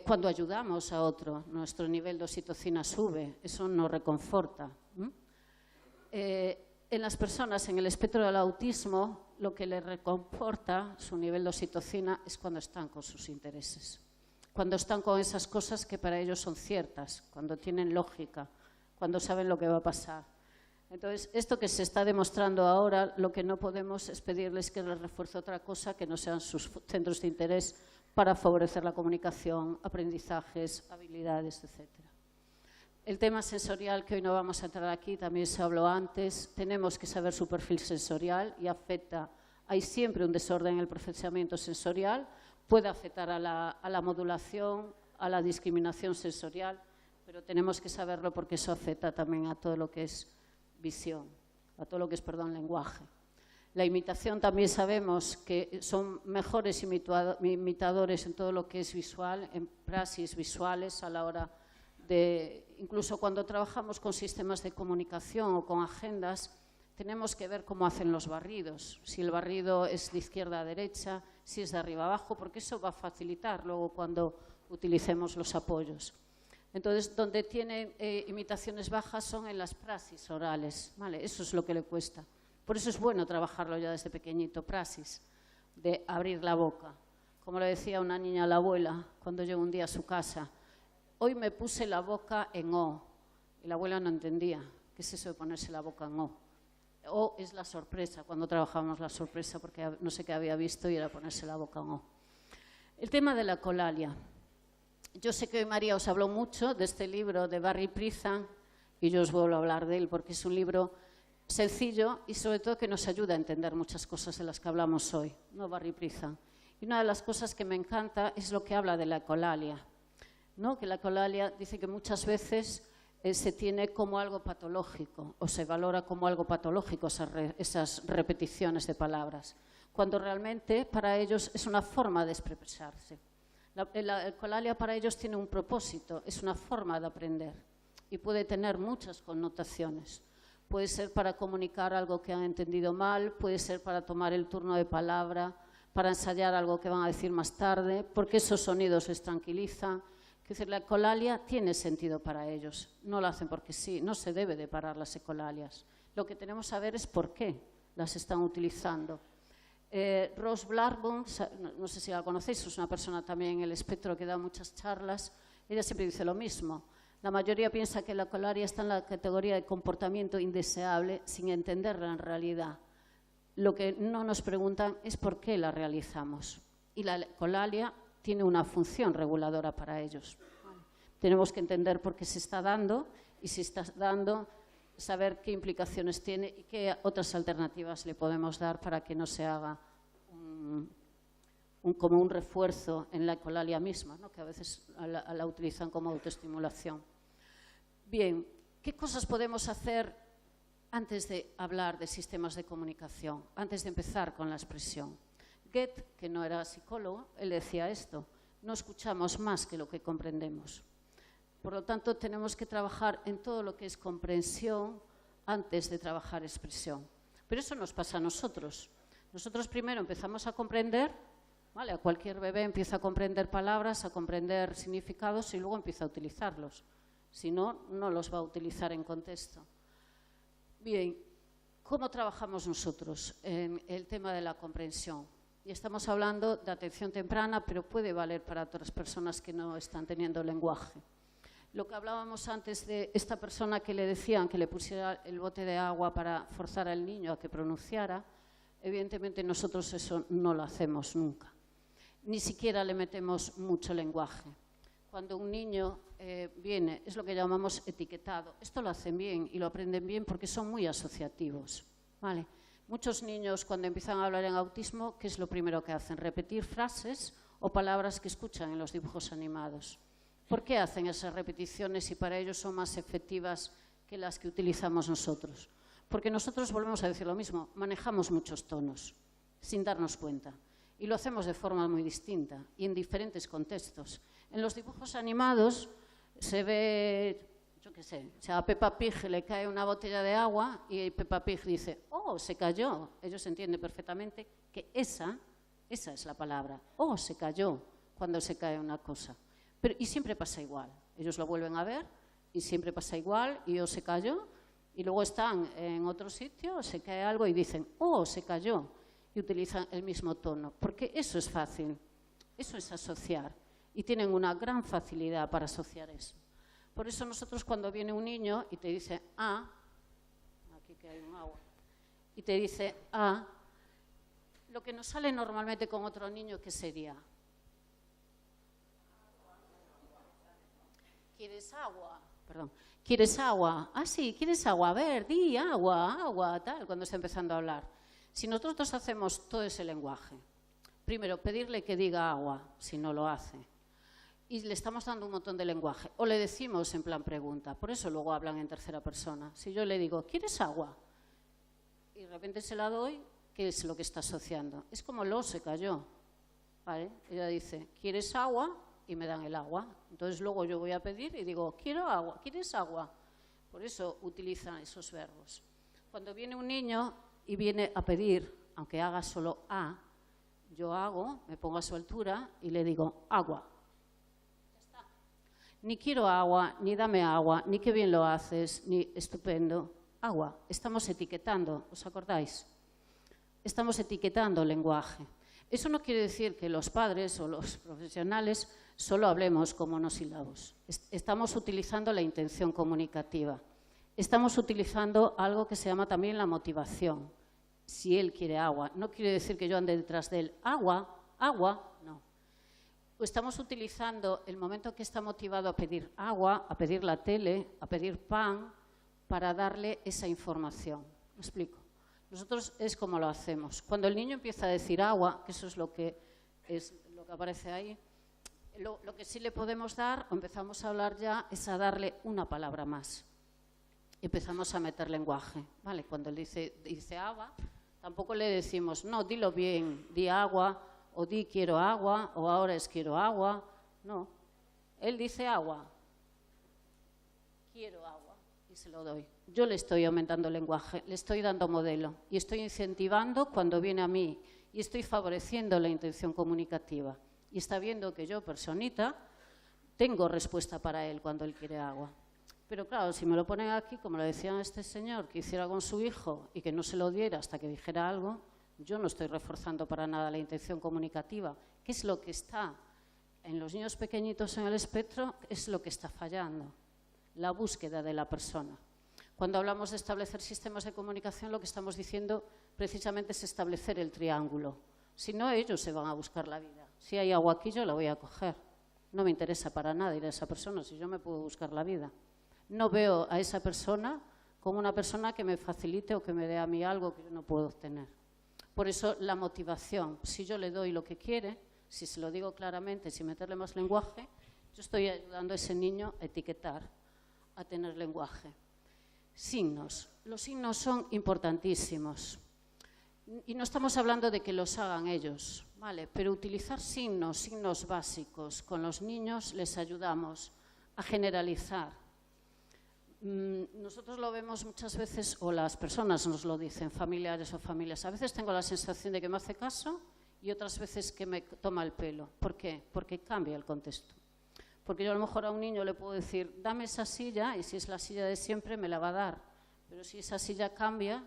cuando ayudamos a otro, nuestro nivel de oxitocina sube, eso nos reconforta. En las personas en el espectro del autismo, lo que les reconforta su nivel de oxitocina es cuando están con sus intereses, cuando están con esas cosas que para ellos son ciertas, cuando tienen lógica, cuando saben lo que va a pasar. Entonces, esto que se está demostrando ahora, lo que no podemos es pedirles que les refuerce otra cosa que no sean sus centros de interés para favorecer la comunicación, aprendizajes, habilidades, etc. El tema sensorial, que hoy no vamos a entrar aquí, también se habló antes. Tenemos que saber su perfil sensorial y afecta. Hay siempre un desorden en el procesamiento sensorial, puede afectar a la modulación, a la discriminación sensorial, pero tenemos que saberlo porque eso afecta también a todo lo que es visión, a todo lo que es, lenguaje. La imitación también sabemos que son mejores imitadores en todo lo que es visual, en praxis visuales a la hora de, incluso cuando trabajamos con sistemas de comunicación o con agendas, tenemos que ver cómo hacen los barridos, si el barrido es de izquierda a derecha, si es de arriba a abajo, porque eso va a facilitar luego cuando utilicemos los apoyos. Entonces, donde tienen imitaciones bajas son en las praxis orales, ¿vale? Eso es lo que le cuesta. Por eso es bueno trabajarlo ya desde pequeñito, praxis, de abrir la boca. Como le decía una niña a la abuela cuando llegó un día a su casa, hoy me puse la boca en O. Y la abuela no entendía. ¿Qué es eso de ponerse la boca en O? O es la sorpresa, cuando trabajábamos la sorpresa, porque no sé qué había visto y era ponerse la boca en O. El tema de la ecolalia. Yo sé que hoy María os habló mucho de este libro de Barry Prizan y yo os vuelvo a hablar de él porque es un libro sencillo y sobre todo que nos ayuda a entender muchas cosas de las que hablamos hoy, ¿no? Barry Prizan. Y una de las cosas que me encanta es lo que habla de la ecolalia, ¿no? Que la ecolalia dice que muchas veces se tiene como algo patológico o se valora como algo patológico esas repeticiones de palabras, cuando realmente para ellos es una forma de expresarse. La ecolalia para ellos tiene un propósito, es una forma de aprender y puede tener muchas connotaciones. Puede ser para comunicar algo que han entendido mal, puede ser para tomar el turno de palabra, para ensayar algo que van a decir más tarde, porque esos sonidos les tranquilizan. Es decir, la ecolalia tiene sentido para ellos, no lo hacen porque sí, no se debe de parar las ecolalias. Lo que tenemos que saber es por qué las están utilizando. Rose Blackburn, no sé si la conocéis, es una persona también en el espectro que da muchas charlas, ella siempre dice lo mismo. La mayoría piensa que la ecolalia está en la categoría de comportamiento indeseable sin entenderla en realidad. Lo que no nos preguntan es por qué la realizamos. Y la ecolalia tiene una función reguladora para ellos. Tenemos que entender por qué se está dando y si está dando, saber qué implicaciones tiene y qué otras alternativas le podemos dar para que no se haga como un refuerzo en la ecolalia misma, ¿no? Que a veces la utilizan como autoestimulación. Bien, ¿qué cosas podemos hacer antes de hablar de sistemas de comunicación, antes de empezar con la expresión? Goethe, que no era psicólogo, él decía esto: no escuchamos más que lo que comprendemos. Por lo tanto, tenemos que trabajar en todo lo que es comprensión antes de trabajar expresión. Pero eso nos pasa a nosotros. Nosotros primero empezamos a comprender, ¿vale? A cualquier bebé empieza a comprender palabras, a comprender significados y luego empieza a utilizarlos. Si no, no los va a utilizar en contexto. Bien, ¿cómo trabajamos nosotros en el tema de la comprensión? Y estamos hablando de atención temprana, pero puede valer para otras personas que no están teniendo lenguaje. Lo que hablábamos antes de esta persona que le decían que le pusiera el bote de agua para forzar al niño a que pronunciara, evidentemente nosotros eso no lo hacemos nunca. Ni siquiera le metemos mucho lenguaje. Cuando un niño viene, es lo que llamamos etiquetado. Esto lo hacen bien y lo aprenden bien porque son muy asociativos, ¿vale? Muchos niños cuando empiezan a hablar en autismo, ¿qué es lo primero que hacen? Repetir frases o palabras que escuchan en los dibujos animados. ¿Por qué hacen esas repeticiones si para ellos son más efectivas que las que utilizamos nosotros? Porque nosotros, volvemos a decir lo mismo, manejamos muchos tonos sin darnos cuenta. Y lo hacemos de forma muy distinta y en diferentes contextos. En los dibujos animados se ve, yo qué sé, a Peppa Pig le cae una botella de agua y Peppa Pig dice, oh, se cayó. Ellos entienden perfectamente que esa es la palabra, oh, se cayó, cuando se cae una cosa. Y siempre pasa igual. Ellos lo vuelven a ver y siempre pasa igual y oh, se cayó. Y luego están en otro sitio, se cae algo y dicen, oh, se cayó. Y utilizan el mismo tono, porque eso es fácil, eso es asociar. Y tienen una gran facilidad para asociar eso. Por eso nosotros cuando viene un niño y te dice, ah, aquí que hay un agua, y te dice, ah, lo que nos sale normalmente con otro niño, ¿qué sería? ¿Quieres agua? Perdón. ¿Quieres agua? Ah, sí, ¿quieres agua? A ver, di agua, tal, cuando está empezando a hablar. Si nosotros hacemos todo ese lenguaje, primero pedirle que diga agua, si no lo hace, y le estamos dando un montón de lenguaje, o le decimos en plan pregunta, por eso luego hablan en tercera persona. Si yo le digo, ¿quieres agua? Y de repente se la doy, ¿qué es lo que está asociando? Es como lo se cayó, ¿vale? Ella dice, ¿quieres agua? Y me dan el agua. Entonces luego yo voy a pedir y digo, quiero agua, ¿quieres agua? Por eso utilizan esos verbos. Cuando viene un niño y viene a pedir, aunque haga solo a, yo hago, me pongo a su altura y le digo, agua. Ya está. Ni quiero agua, ni dame agua, ni qué bien lo haces, ni estupendo. Agua. Estamos etiquetando, ¿os acordáis? Estamos etiquetando el lenguaje. Eso no quiere decir que los padres o los profesionales solo hablemos con monosílabos. Estamos utilizando la intención comunicativa. Estamos utilizando algo que se llama también la motivación. Si él quiere agua, no quiere decir que yo ande detrás de él. Agua, no. Estamos utilizando el momento que está motivado a pedir agua, a pedir la tele, a pedir pan, para darle esa información. ¿Me explico? Nosotros es como lo hacemos. Cuando el niño empieza a decir agua, que eso es lo que aparece ahí, lo que sí le podemos dar, o empezamos a hablar ya, es a darle una palabra más. Empezamos a meter lenguaje, ¿vale? Cuando él dice agua, tampoco le decimos, no, dilo bien, di agua, o di quiero agua, o ahora es quiero agua. No, él dice agua, quiero agua, y se lo doy. Yo le estoy aumentando el lenguaje, le estoy dando modelo, y estoy incentivando cuando viene a mí, y estoy favoreciendo la intención comunicativa. Y está viendo que yo, personita, tengo respuesta para él cuando él quiere agua. Pero claro, si me lo ponen aquí, como lo decía este señor, que hiciera con su hijo y que no se lo diera hasta que dijera algo, yo no estoy reforzando para nada la intención comunicativa. ¿Qué es lo que está en los niños pequeñitos en el espectro? Es lo que está fallando, la búsqueda de la persona. Cuando hablamos de establecer sistemas de comunicación, lo que estamos diciendo precisamente es establecer el triángulo. Si no, ellos se van a buscar la vida. Si hay agua aquí, yo la voy a coger. No me interesa para nada ir a esa persona, si yo me puedo buscar la vida. No veo a esa persona como una persona que me facilite o que me dé a mí algo que yo no puedo obtener. Por eso la motivación, si yo le doy lo que quiere, si se lo digo claramente, sin meterle más lenguaje, yo estoy ayudando a ese niño a etiquetar, a tener lenguaje. Signos. Los signos son importantísimos. Y no estamos hablando de que los hagan ellos, ¿vale? Pero utilizar signos básicos con los niños les ayudamos a generalizar. Nosotros lo vemos muchas veces, o las personas nos lo dicen, familiares o familias. A veces tengo la sensación de que me hace caso y otras veces que me toma el pelo. ¿Por qué? Porque cambia el contexto. Porque yo a lo mejor a un niño le puedo decir, dame esa silla, y si es la silla de siempre me la va a dar. Pero si esa silla cambia,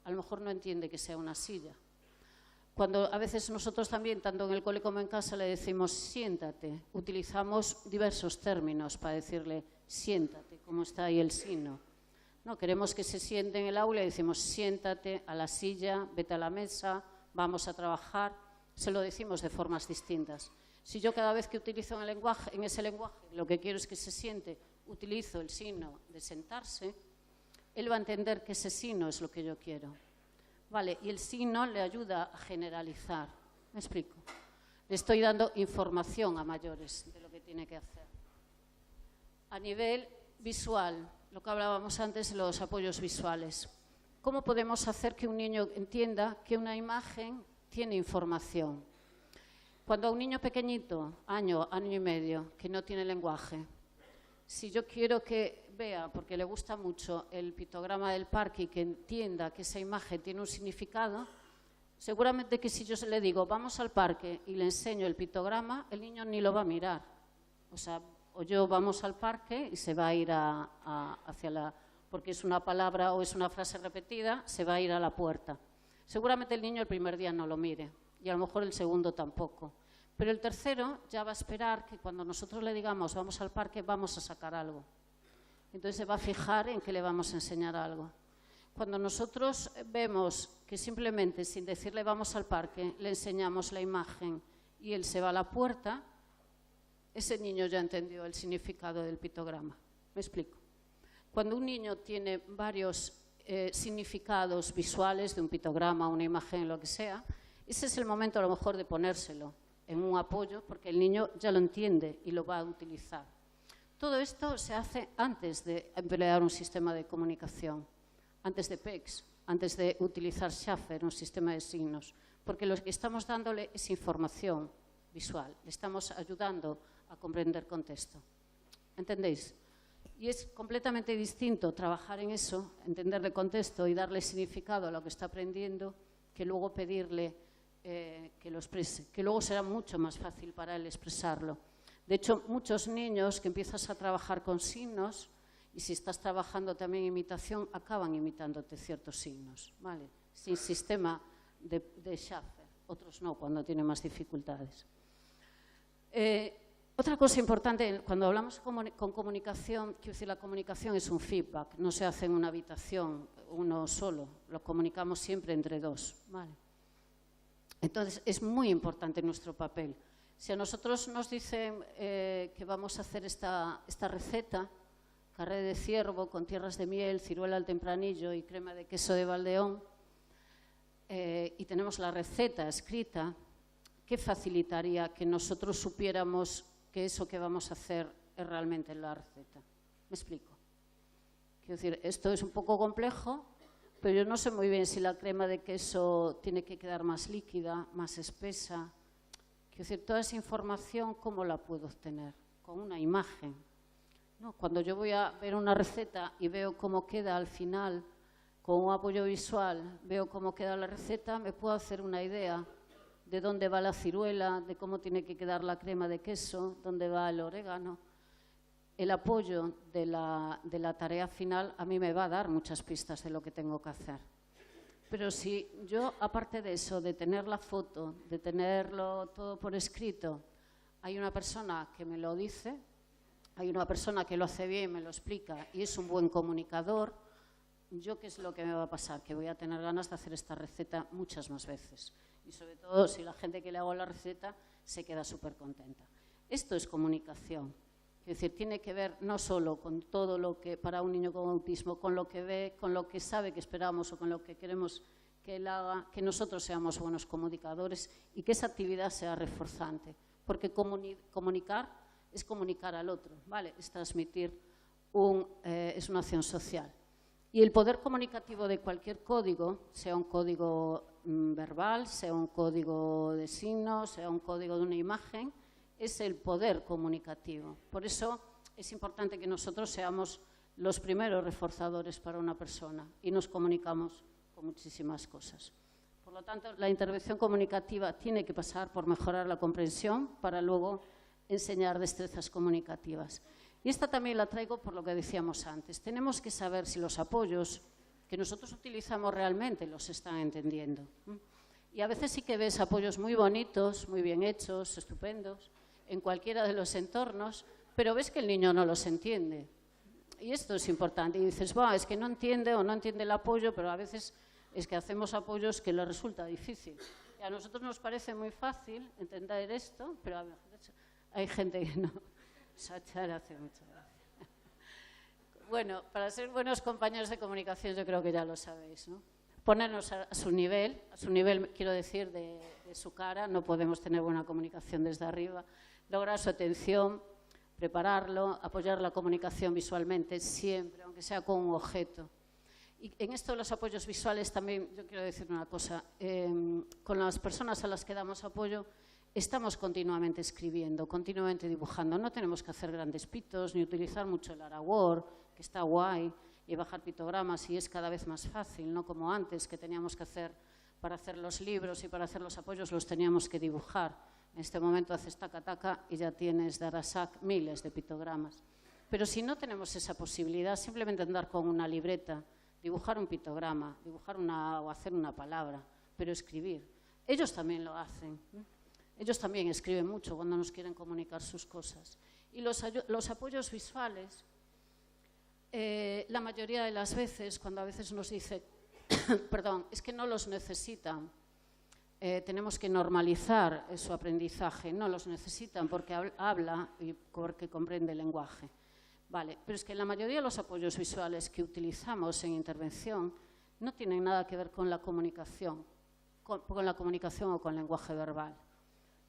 a lo mejor no entiende que sea una silla. Cuando a veces nosotros también, tanto en el cole como en casa, le decimos siéntate, utilizamos diversos términos para decirle siéntate, como está ahí el signo. No, queremos que se siente en el aula y decimos siéntate a la silla, vete a la mesa, vamos a trabajar. Se lo decimos de formas distintas. Si yo cada vez que utilizo en ese lenguaje lo que quiero es que se siente, utilizo el signo de sentarse, él va a entender que ese signo es lo que yo quiero. Vale, y el signo le ayuda a generalizar. ¿Me explico? Le estoy dando información a mayores de lo que tiene que hacer. A nivel visual, lo que hablábamos antes de los apoyos visuales. ¿cómo podemos hacer que un niño entienda que una imagen tiene información? Cuando a un niño pequeñito, año y medio, que no tiene lenguaje, si yo quiero que vea, porque le gusta mucho el pictograma del parque y que entienda que esa imagen tiene un significado, seguramente que si yo le digo, vamos al parque y le enseño el pictograma, el niño ni lo va a mirar. O yo vamos al parque y se va a ir hacia la... porque es una palabra o es una frase repetida, se va a ir a la puerta. Seguramente el niño el primer día no lo mire y a lo mejor el segundo tampoco. Pero el tercero ya va a esperar que cuando nosotros le digamos vamos al parque, vamos a sacar algo. Entonces se va a fijar en que le vamos a enseñar algo. Cuando nosotros vemos que simplemente sin decirle vamos al parque, le enseñamos la imagen y él se va a la puerta, ese niño ya entendió el significado del pictograma. ¿Me explico? Cuando un niño tiene varios significados visuales de un pictograma, una imagen, lo que sea, ese es el momento a lo mejor de ponérselo en un apoyo, porque el niño ya lo entiende y lo va a utilizar. Todo esto se hace antes de emplear un sistema de comunicación, antes de PECS, antes de utilizar Schaffer, un sistema de signos, porque lo que estamos dándole es información visual, le estamos ayudando a comprender contexto. ¿Entendéis? Y es completamente distinto trabajar en eso, entender el contexto y darle significado a lo que está aprendiendo, que luego pedirle que lo exprese, que luego será mucho más fácil para él expresarlo. De hecho, muchos niños que empiezas a trabajar con signos, y si estás trabajando también imitación, acaban imitándote ciertos signos, ¿vale? Sin sistema de Schaffer, otros no, cuando tienen más dificultades. Otra cosa importante, cuando hablamos con comunicación, quiero decir, la comunicación es un feedback, no se hace en una habitación uno solo, lo comunicamos siempre entre dos, ¿vale? Entonces, es muy importante nuestro papel. Si a nosotros nos dicen que vamos a hacer esta receta, carré de ciervo con tierras de miel, ciruela al tempranillo y crema de queso de Valdeón, y tenemos la receta escrita, ¿qué facilitaría que nosotros supiéramos que eso que vamos a hacer es realmente la receta? ¿Me explico? Quiero decir, esto es un poco complejo, pero yo no sé muy bien si la crema de queso tiene que quedar más líquida, más espesa. Quiero decir, toda esa información, ¿cómo la puedo obtener? Con una imagen. ¿No? Cuando yo voy a ver una receta y veo cómo queda al final, con un apoyo visual, veo cómo queda la receta, me puedo hacer una idea de dónde va la ciruela, de cómo tiene que quedar la crema de queso, dónde va el orégano. El apoyo de la tarea final a mí me va a dar muchas pistas de lo que tengo que hacer. Pero si yo, aparte de eso, de tener la foto, de tenerlo todo por escrito, hay una persona que me lo dice, hay una persona que lo hace bien, me lo explica y es un buen comunicador, ¿yo qué es lo que me va a pasar? Que voy a tener ganas de hacer esta receta muchas más veces. Y sobre todo si la gente que le hago la receta se queda súper contenta. Esto es comunicación. Es decir, tiene que ver no solo con todo lo que para un niño con autismo, con lo que ve, con lo que sabe que esperamos o con lo que queremos que él haga, que nosotros seamos buenos comunicadores y que esa actividad sea reforzante. Porque comunicar es comunicar al otro, ¿vale? Es transmitir, es una acción social. Y el poder comunicativo de cualquier código, sea un código verbal, sea un código de signos, sea un código de una imagen, es el poder comunicativo. Por eso es importante que nosotros seamos los primeros reforzadores para una persona y nos comunicamos con muchísimas cosas. Por lo tanto, la intervención comunicativa tiene que pasar por mejorar la comprensión para luego enseñar destrezas comunicativas. Y esta también la traigo por lo que decíamos antes. Tenemos que saber si los apoyos que nosotros utilizamos realmente los están entendiendo. Y a veces sí que ves apoyos muy bonitos, muy bien hechos, estupendos, en cualquiera de los entornos, pero ves que el niño no los entiende. Y esto es importante. Y dices, es que no entiende o no entiende el apoyo, pero a veces es que hacemos apoyos que le resulta difícil. Y a nosotros nos parece muy fácil entender esto, pero a veces hay gente que no. Sachar hace mucho gracia. Bueno, para ser buenos compañeros de comunicación yo creo que ya lo sabéis, ¿no? Ponernos a su nivel quiero decir de su cara, no podemos tener buena comunicación desde arriba, lograr su atención, prepararlo, apoyar la comunicación visualmente siempre, aunque sea con un objeto. Y en esto de los apoyos visuales también yo quiero decir una cosa. Con las personas a las que damos apoyo estamos continuamente escribiendo, continuamente dibujando. No tenemos que hacer grandes pitos ni utilizar mucho el Araword, que está guay, y bajar pictogramas, y es cada vez más fácil, no como antes, que teníamos que hacer, para hacer los libros y para hacer los apoyos los teníamos que dibujar. En este momento haces taca-taca y ya tienes de Arasac miles de pictogramas. Pero si no tenemos esa posibilidad, simplemente andar con una libreta, dibujar un pictograma, o hacer una palabra, pero escribir. Ellos también lo hacen. Ellos también escriben mucho cuando nos quieren comunicar sus cosas. Y los apoyos visuales, la mayoría de las veces, cuando a veces nos dice, perdón, es que no los necesitan, tenemos que normalizar su aprendizaje, no los necesitan porque habla y porque comprende el lenguaje. Vale, pero es que la mayoría de los apoyos visuales que utilizamos en intervención no tienen nada que ver con la comunicación, o con lenguaje verbal.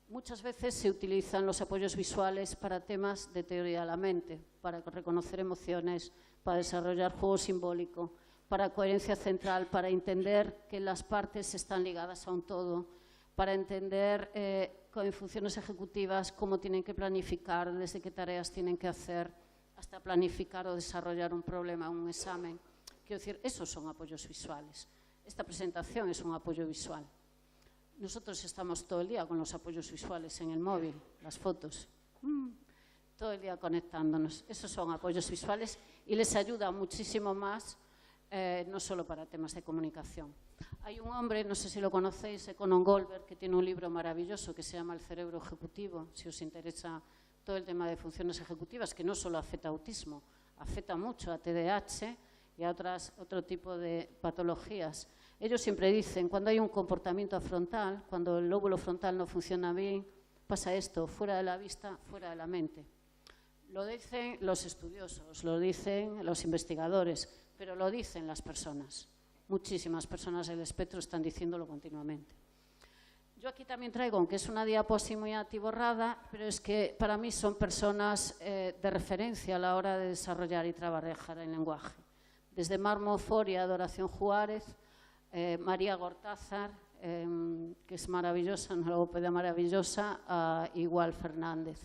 Muchas veces se utilizan los apoyos visuales para temas de teoría de la mente, para reconocer emociones, para desarrollar juego simbólico, para coherencia central, para entender que las partes están ligadas a un todo, para entender con funciones ejecutivas cómo tienen que planificar, desde qué tareas tienen que hacer, hasta planificar o desarrollar un problema, un examen. Quiero decir, esos son apoyos visuales. Esta presentación es un apoyo visual. Nosotros estamos todo el día con los apoyos visuales en el móvil, las fotos, todo el día conectándonos. Esos son apoyos visuales y les ayuda muchísimo más, no solo para temas de comunicación. Hay un hombre, no sé si lo conocéis, Econon Goldberg, que tiene un libro maravilloso que se llama El cerebro ejecutivo, si os interesa todo el tema de funciones ejecutivas, que no solo afecta a autismo, afecta mucho a TDAH y a otro tipo de patologías. Ellos siempre dicen, cuando hay un comportamiento afrontal, cuando el lóbulo frontal no funciona bien, pasa esto, fuera de la vista, fuera de la mente. Lo dicen los estudiosos, lo dicen los investigadores, pero lo dicen las personas. Muchísimas personas del espectro están diciéndolo continuamente. Yo aquí también traigo, aunque es una diapositiva muy atiborrada, pero es que para mí son personas de referencia a la hora de desarrollar y trabajar el lenguaje. Desde Marmo Foria, Adoración Juárez, María Gortázar, que es maravillosa, una logopeda maravillosa, igual Fernández.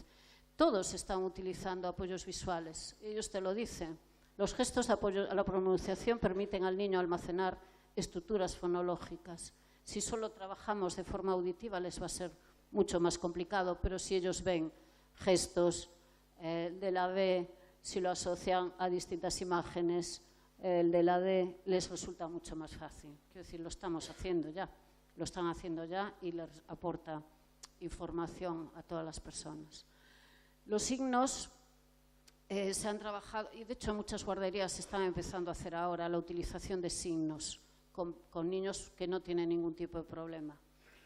Todos están utilizando apoyos visuales, ellos te lo dicen. Los gestos de apoyo a la pronunciación permiten al niño almacenar estructuras fonológicas. Si solo trabajamos de forma auditiva les va a ser mucho más complicado, pero si ellos ven gestos de la B, si lo asocian a distintas imágenes, el de la D les resulta mucho más fácil. Quiero decir, lo estamos haciendo ya, lo están haciendo ya y les aporta información a todas las personas. Los signos se han trabajado, y de hecho en muchas guarderías se están empezando a hacer ahora la utilización de signos con niños que no tienen ningún tipo de problema.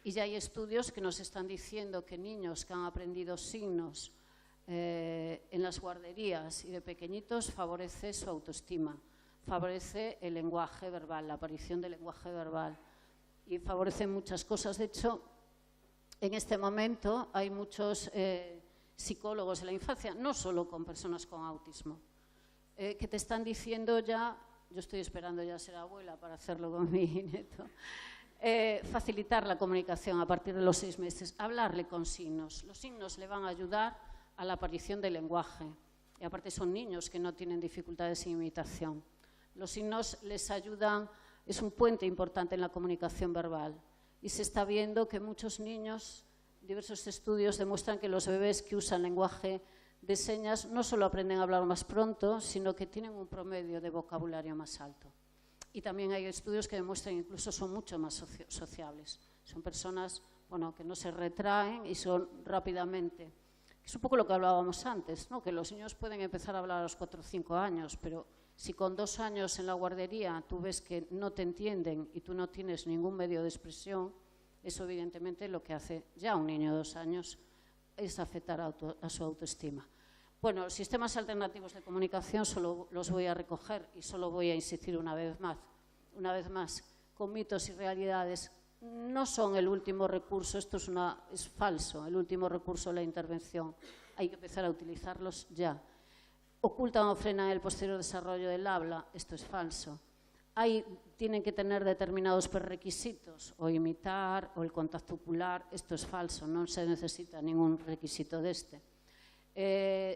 Y ya hay estudios que nos están diciendo que niños que han aprendido signos en las guarderías y de pequeñitos favorece su autoestima, favorece el lenguaje verbal, la aparición del lenguaje verbal y favorece muchas cosas. De hecho, en este momento hay muchos psicólogos de la infancia, no solo con personas con autismo, que te están diciendo ya, yo estoy esperando ya ser abuela para hacerlo con mi nieto, facilitar la comunicación a partir de los 6 meses, hablarle con signos. Los signos le van a ayudar a la aparición del lenguaje y aparte son niños que no tienen dificultades en imitación. Los signos les ayudan, es un puente importante en la comunicación verbal y se está viendo que muchos niños, diversos estudios demuestran que los bebés que usan lenguaje de señas no solo aprenden a hablar más pronto, sino que tienen un promedio de vocabulario más alto. Y también hay estudios que demuestran que incluso son mucho más sociables. Son personas, bueno, que no se retraen y son rápidamente. Es un poco lo que hablábamos antes, ¿no? Que los niños pueden empezar a hablar a los 4 o 5 años, pero si con 2 años en la guardería tú ves que no te entienden y tú no tienes ningún medio de expresión, eso evidentemente lo que hace ya un niño de 2 años es afectar a su autoestima. Bueno, los sistemas alternativos de comunicación solo los voy a recoger y solo voy a insistir una vez más, con mitos y realidades. No son el último recurso, esto es falso, el último recurso de la intervención. Hay que empezar a utilizarlos ya. Ocultan o frenan el posterior desarrollo del habla, esto es falso. tienen que tener determinados prerequisitos, o imitar, o el contacto ocular. Esto es falso, no se necesita ningún requisito de este.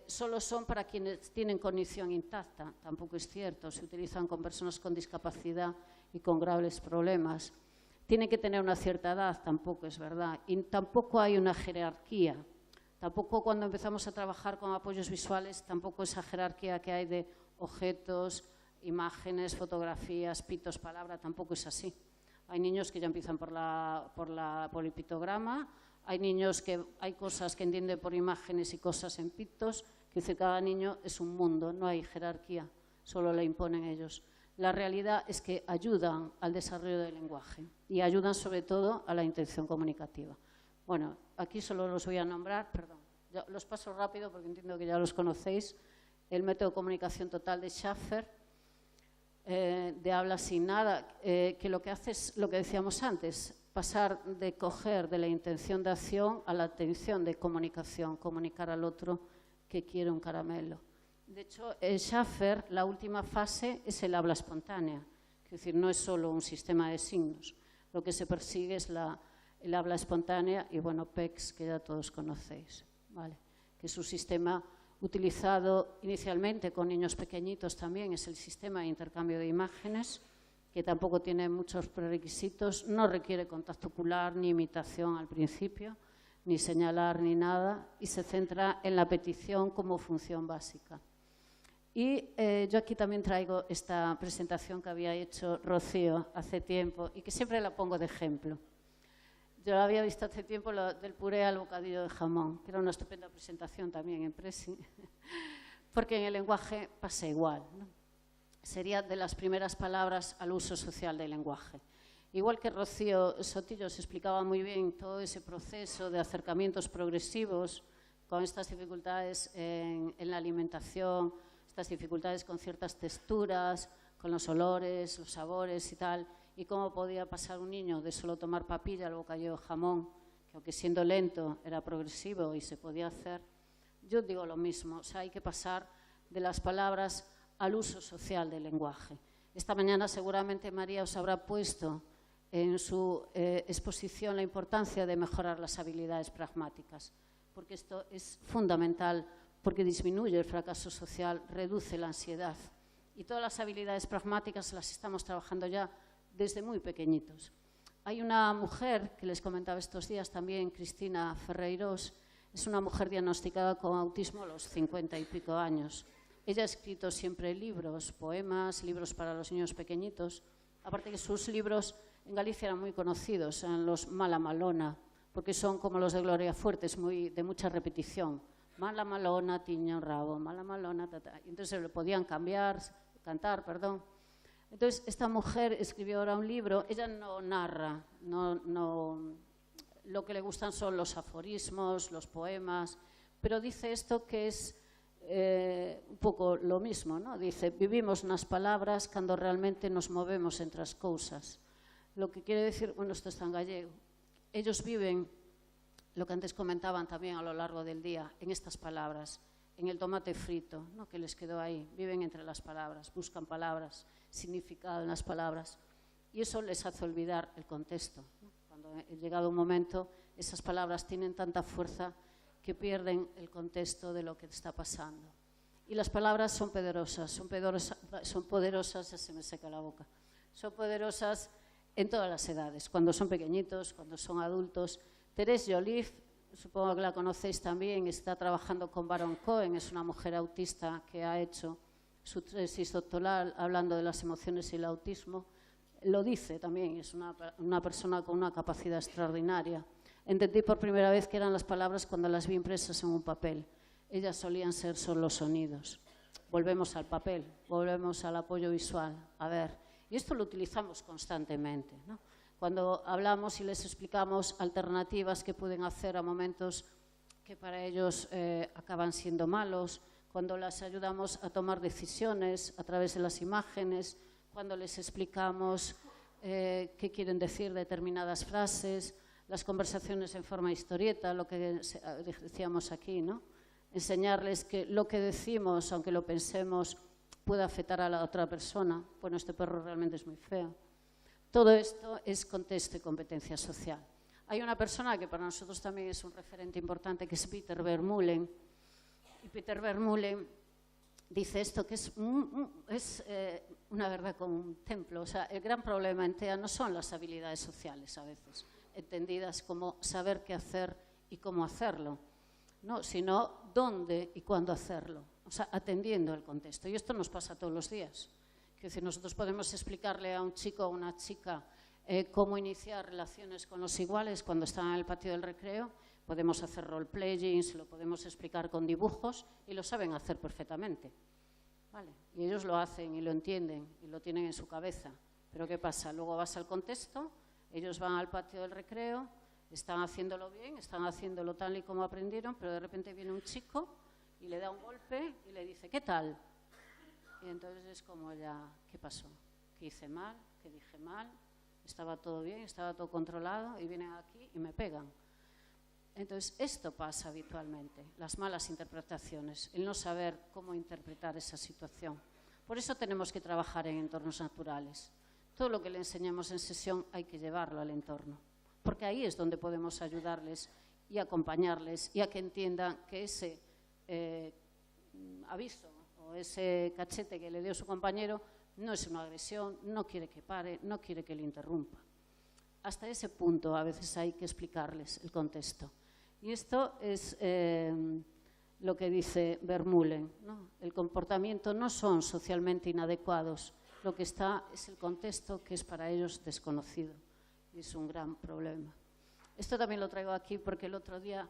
Solo son para quienes tienen cognición intacta, tampoco es cierto, se utilizan con personas con discapacidad y con graves problemas. Tienen que tener una cierta edad, tampoco es verdad, y tampoco hay una jerarquía. Tampoco cuando empezamos a trabajar con apoyos visuales, tampoco esa jerarquía que hay de objetos, imágenes, fotografías, pitos, palabra, tampoco es así. Hay niños que ya empiezan por el pictograma, hay niños que hay cosas que entienden por imágenes y cosas en pitos, que dice cada niño es un mundo, no hay jerarquía, solo la imponen ellos. La realidad es que ayudan al desarrollo del lenguaje y ayudan sobre todo a la intención comunicativa. Bueno, aquí solo los voy a nombrar, perdón, los paso rápido porque entiendo que ya los conocéis. El método de comunicación total de Schaffer, de habla sin nada, que lo que hace es lo que decíamos antes, pasar de coger de la intención de acción a la atención de comunicación, comunicar al otro que quiere un caramelo. De hecho, en Schaffer, la última fase es el habla espontánea, es decir, no es solo un sistema de signos, lo que se persigue es el habla espontánea y, bueno, PECS, que ya todos conocéis, ¿vale? Que es un sistema utilizado inicialmente con niños pequeñitos también, es el sistema de intercambio de imágenes, que tampoco tiene muchos prerequisitos, no requiere contacto ocular ni imitación al principio, ni señalar ni nada, y se centra en la petición como función básica. Y yo aquí también traigo esta presentación que había hecho Rocío hace tiempo y que siempre la pongo de ejemplo. Yo la había visto hace tiempo, lo del puré al bocadillo de jamón, que era una estupenda presentación también en Presi, porque en el lenguaje pasa igual, ¿no? Sería de las primeras palabras al uso social del lenguaje. Igual que Rocío Sotillo se explicaba muy bien todo ese proceso de acercamientos progresivos con estas dificultades en la alimentación, estas dificultades con ciertas texturas, con los olores, los sabores y tal, y cómo podía pasar un niño de solo tomar papilla al bocadillo de jamón, que aunque siendo lento era progresivo y se podía hacer. Yo digo lo mismo, o sea, hay que pasar de las palabras al uso social del lenguaje. Esta mañana seguramente María os habrá puesto en su exposición la importancia de mejorar las habilidades pragmáticas, porque esto es fundamental, porque disminuye el fracaso social, reduce la ansiedad. Y todas las habilidades pragmáticas las estamos trabajando ya desde muy pequeñitos. Hay una mujer que les comentaba estos días también, Cristina Ferreiros, es una mujer diagnosticada con autismo a los 50 y pico años. Ella ha escrito siempre libros, poemas, libros para los niños pequeñitos. Aparte que sus libros en Galicia eran muy conocidos, eran los Mala Malona, porque son como los de Gloria Fuertes, de mucha repetición. Mala Malona, tiña un rabo, mala Malona, tata. Y entonces lo podían cantar. Entonces, esta mujer escribió ahora un libro, ella no narra, lo que le gustan son los aforismos, los poemas, pero dice esto que es un pouco lo mismo, ¿no? Dice, vivimos nas palabras cando realmente nos movemos entre as cousas. Lo que quiere decir, bueno, esto está en gallego, ellos viven lo que antes comentaban también a lo largo del día, en estas palabras, en el tomate frito, ¿no? Que les quedó ahí, viven entre las palabras, buscan palabras, significado en las palabras, y eso les hace olvidar el contexto, ¿no? Cuando ha llegado un momento, esas palabras tienen tanta fuerza que pierden el contexto de lo que está pasando. Y las palabras son poderosas, ya se me seca la boca, son poderosas en todas las edades, cuando son pequeñitos, cuando son adultos. Thérèse Joliffe, supongo que la conocéis también, está trabajando con Baron Cohen, es una mujer autista que ha hecho su tesis doctoral hablando de las emociones y el autismo. Lo dice también, es una persona con una capacidad extraordinaria. Entendí por primera vez que eran las palabras cuando las vi impresas en un papel. Ellas solían ser solo sonidos. Volvemos al papel, volvemos al apoyo visual. A ver, y esto lo utilizamos constantemente, ¿no? Cuando hablamos y les explicamos alternativas que pueden hacer a momentos que para ellos acaban siendo malos, cuando las ayudamos a tomar decisiones a través de las imágenes, cuando les explicamos qué quieren decir determinadas frases, las conversaciones en forma historieta, lo que decíamos aquí, ¿no? Enseñarles que lo que decimos, aunque lo pensemos, puede afectar a la otra persona. Bueno, este perro realmente es muy feo. Todo esto es contexto y competencia social. Hay una persona que para nosotros también es un referente importante, que es Peter Vermeulen. Y Peter Vermeulen dice esto, que es una verdad como un templo. O sea, el gran problema en TEA no son las habilidades sociales a veces, entendidas como saber qué hacer y cómo hacerlo, ¿no? Sino dónde y cuándo hacerlo, o sea, atendiendo el contexto. Y esto nos pasa todos los días. Es decir, nosotros podemos explicarle a un chico o a una chica cómo iniciar relaciones con los iguales cuando están en el patio del recreo. Podemos hacer role-playing, se lo podemos explicar con dibujos y lo saben hacer perfectamente. ¿Vale? Y ellos lo hacen y lo entienden y lo tienen en su cabeza. Pero ¿qué pasa? Luego vas al contexto, ellos van al patio del recreo, están haciéndolo bien, están haciéndolo tal y como aprendieron, pero de repente viene un chico y le da un golpe y le dice, ¿qué tal? Y entonces es como ya, ¿qué pasó? ¿Qué hice mal? ¿Qué dije mal? Estaba todo bien, estaba todo controlado y vienen aquí y me pegan. Entonces, esto pasa habitualmente, las malas interpretaciones, el no saber cómo interpretar esa situación. Por eso tenemos que trabajar en entornos naturales. Todo lo que le enseñamos en sesión hay que llevarlo al entorno, porque ahí es donde podemos ayudarles y acompañarles y a que entiendan que ese aviso o ese cachete que le dio su compañero no es una agresión, no quiere que pare, no quiere que le interrumpa. Hasta ese punto a veces hay que explicarles el contexto. Y esto es lo que dice Vermeulen, ¿no? El comportamiento no son socialmente inadecuados, lo que está es el contexto que es para ellos desconocido. Y es un gran problema. Esto también lo traigo aquí porque el otro día,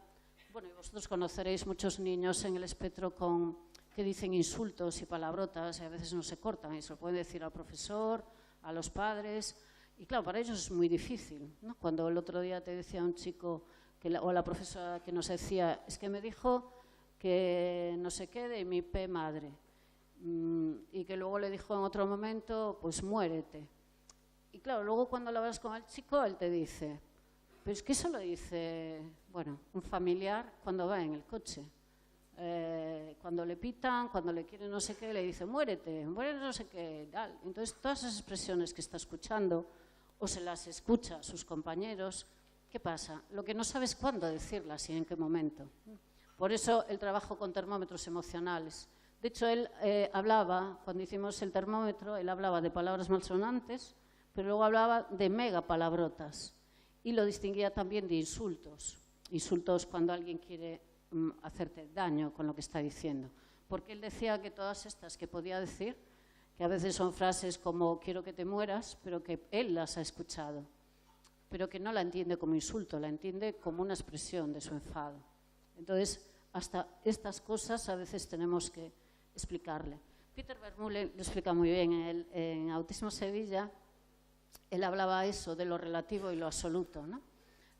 bueno, vosotros conoceréis muchos niños en el espectro que dicen insultos y palabrotas y a veces no se cortan y se lo pueden decir al profesor, a los padres. Y claro, para ellos es muy difícil, ¿no? Cuando el otro día te decía un chico o la profesora que nos decía, es que me dijo que no se quede mi P madre, y que luego le dijo en otro momento, pues muérete. Y claro, luego cuando lo hablas con el chico, él te dice, pero es que eso lo dice, bueno, un familiar cuando va en el coche. Cuando le pitan, cuando le quieren no sé qué, le dice, muérete no sé qué, tal. Entonces, todas esas expresiones que está escuchando o se las escucha a sus compañeros, ¿qué pasa? Lo que no sabe es cuándo decirlas y en qué momento. Por eso el trabajo con termómetros emocionales. De hecho, él hablaba, cuando hicimos el termómetro, él hablaba de palabras malsonantes, pero luego hablaba de megapalabrotas y lo distinguía también de insultos. Insultos cuando alguien quiere hacerte daño con lo que está diciendo. Porque él decía que todas estas que podía decir, que a veces son frases como quiero que te mueras, pero que él las ha escuchado, pero que no la entiende como insulto, la entiende como una expresión de su enfado. Entonces, hasta estas cosas a veces tenemos que explicarle. Peter Vermeulen lo explica muy bien. En Autismo Sevilla, él hablaba eso de lo relativo y lo absoluto, ¿no?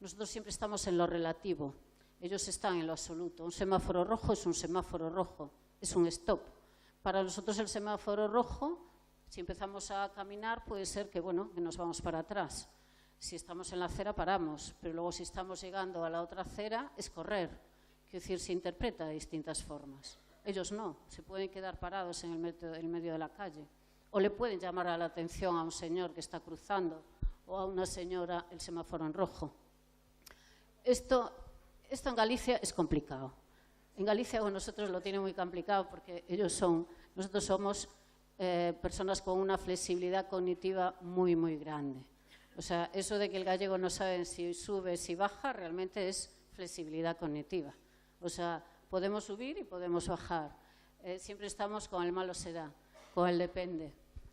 Nosotros siempre estamos en lo relativo, ellos están en lo absoluto. Un semáforo rojo es un semáforo rojo, es un stop. Para nosotros el semáforo rojo, si empezamos a caminar, puede ser que, bueno, que nos vamos para atrás. Si estamos en la acera, paramos, pero luego si estamos llegando a la otra acera, es correr. Quiero decir, se interpreta de distintas formas. Ellos no, se pueden quedar parados en el medio de la calle. O le pueden llamar a la atención a un señor que está cruzando o a una señora el semáforo en rojo. Esto en Galicia es complicado. En Galicia nosotros lo tienen muy complicado porque nosotros somos personas con una flexibilidad cognitiva muy, muy grande. O sea, eso de que el gallego no sabe si sube, si baja, realmente es flexibilidad cognitiva. O sea, podemos subir y podemos bajar. Siempre estamos con el malo será, con el depende.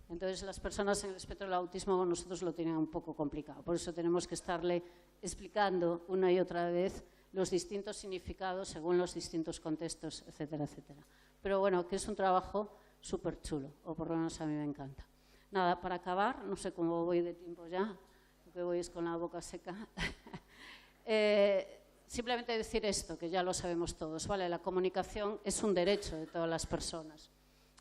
Entonces, las personas en el espectro del autismo nosotros lo tienen un poco complicado. Por eso tenemos que estarle explicando una y otra vez los distintos significados según los distintos contextos, etcétera, etcétera. Pero bueno, que es un trabajo súper chulo, o por lo menos a mí me encanta. Nada, para acabar, no sé cómo voy de tiempo ya, lo que voy es con la boca seca. Simplemente decir esto, que ya lo sabemos todos, ¿vale? La comunicación es un derecho de todas las personas.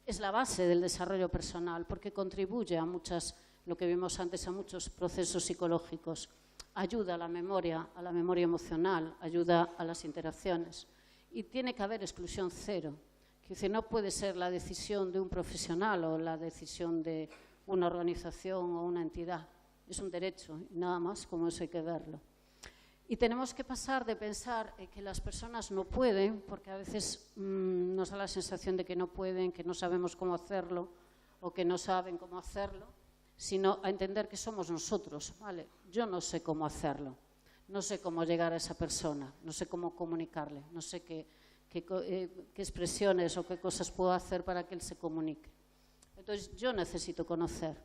Es la base del desarrollo personal porque contribuye a lo que vimos antes, a muchos procesos psicológicos. Ayuda a la memoria emocional, ayuda a las interacciones. Y tiene que haber exclusión cero. Quiero Dice, no puede ser la decisión de un profesional o la decisión de una organización o una entidad. Es un derecho, y nada más, como eso hay que verlo. Y tenemos que pasar de pensar que las personas no pueden, porque a veces nos da la sensación de que no pueden, que no sabemos cómo hacerlo o que no saben cómo hacerlo, sino a entender que somos nosotros. ¿Vale? Yo no sé cómo hacerlo, no sé cómo llegar a esa persona, no sé cómo comunicarle, no sé qué expresiones o qué cosas puedo hacer para que él se comunique. Entonces, yo necesito conocer.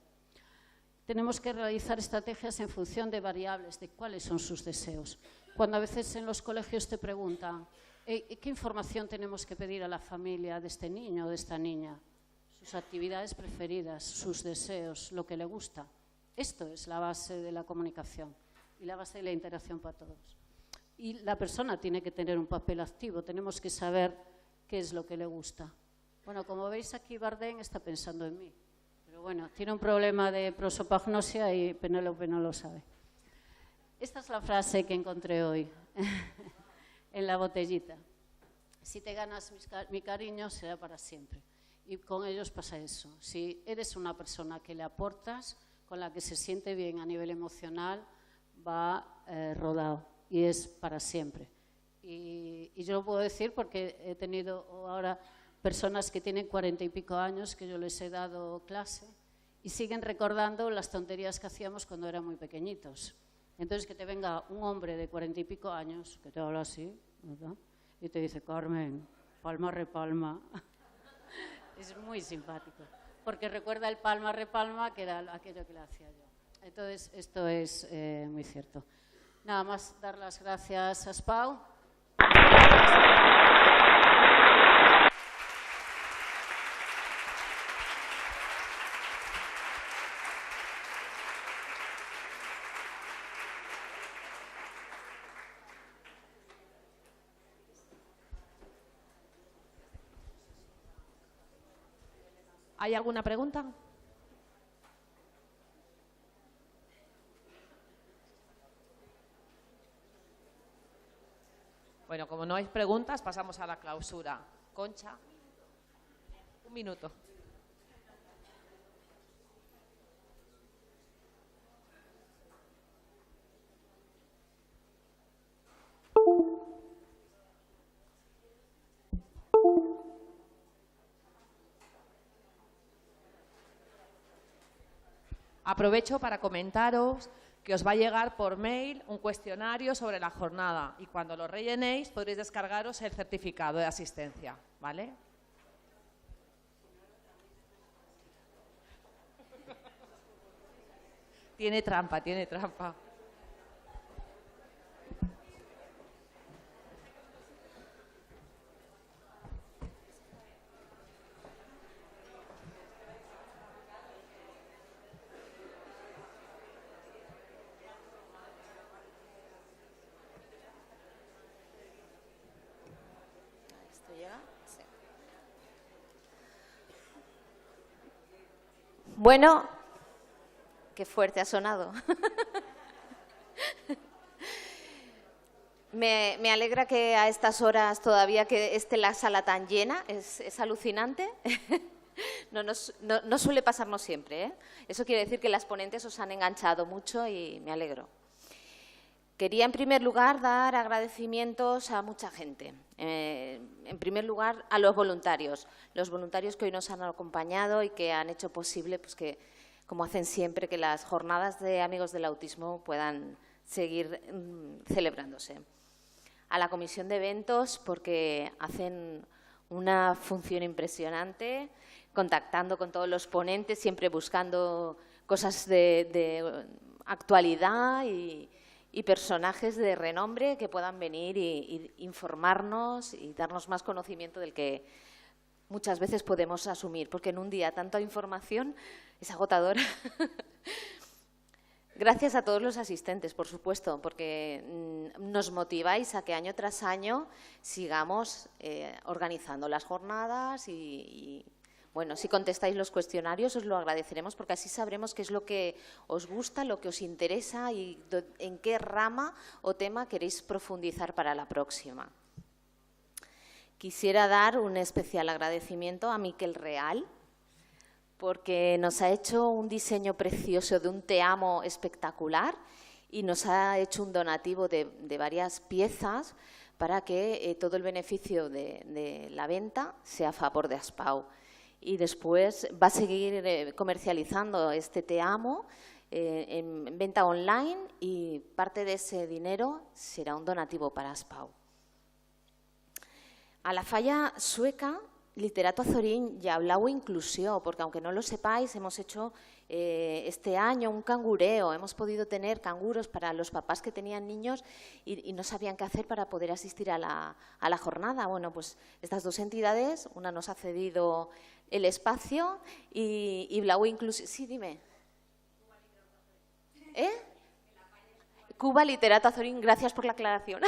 Tenemos que realizar estrategias en función de variables, de cuáles son sus deseos. Cuando a veces en los colegios te preguntan ¿qué información tenemos que pedir a la familia de este niño o de esta niña? Sus actividades preferidas, sus deseos, lo que le gusta. Esto es la base de la comunicación y la base de la interacción para todos. Y la persona tiene que tener un papel activo, tenemos que saber qué es lo que le gusta. Bueno, como veis aquí Bardem está pensando en mí. Pero bueno, tiene un problema de prosopagnosia y Penélope no lo sabe. Esta es la frase que encontré hoy en la botellita. Si te ganas mi cariño, será para siempre. Y con ellos pasa eso. Si eres una persona que le aportas, con la que se siente bien a nivel emocional, va rodado y es para siempre. Y yo lo puedo decir porque he tenido ahora personas que tienen 40 y pico años que yo les he dado clase y siguen recordando las tonterías que hacíamos cuando eran muy pequeñitos. Entonces, que te venga un hombre de 40 y pico años, que te habla así, ¿verdad? Y te dice, Carmen, palma repalma. Es muy simpático, porque recuerda el palma repalma, que era aquello que le hacía yo. Entonces, esto es muy cierto. Nada más dar las gracias a SPAU. ¿Hay alguna pregunta? Bueno, como no hay preguntas, pasamos a la clausura. Concha, un minuto. Aprovecho para comentaros que os va a llegar por mail un cuestionario sobre la jornada y cuando lo rellenéis podréis descargaros el certificado de asistencia, ¿vale? Tiene trampa, tiene trampa. Bueno, qué fuerte ha sonado. Me alegra que a estas horas todavía que esté la sala tan llena, es alucinante. No suele pasarnos siempre, ¿eh? Eso quiere decir que las ponentes os han enganchado mucho y me alegro. Quería, en primer lugar, dar agradecimientos a mucha gente. En primer lugar, a los voluntarios que hoy nos han acompañado y que han hecho posible, pues que, como hacen siempre, que las jornadas de Amigos del Autismo puedan seguir celebrándose. A la Comisión de Eventos, porque hacen una función impresionante, contactando con todos los ponentes, siempre buscando cosas de actualidad y personajes de renombre que puedan venir y informarnos y darnos más conocimiento del que muchas veces podemos asumir, porque en un día tanta información es agotadora. Gracias a todos los asistentes, por supuesto, porque nos motiváis a que año tras año sigamos organizando las jornadas y bueno, si contestáis los cuestionarios os lo agradeceremos porque así sabremos qué es lo que os gusta, lo que os interesa y en qué rama o tema queréis profundizar para la próxima. Quisiera dar un especial agradecimiento a Miquel Real, porque nos ha hecho un diseño precioso de un Te Amo espectacular y nos ha hecho un donativo de varias piezas para que todo el beneficio de la venta sea a favor de Aspau. Y después va a seguir comercializando este Te Amo en venta online y parte de ese dinero será un donativo para Aspau. A la falla sueca, Literato Azorín ja hablau inclusió, porque aunque no lo sepáis, hemos hecho este año un cangureo, hemos podido tener canguros para los papás que tenían niños y no sabían qué hacer para poder asistir a la jornada. Bueno, pues estas dos entidades, una nos ha cedido el espacio y Blau inclusió. Sí, dime. Cuba Literato Azorín, gracias por la aclaración.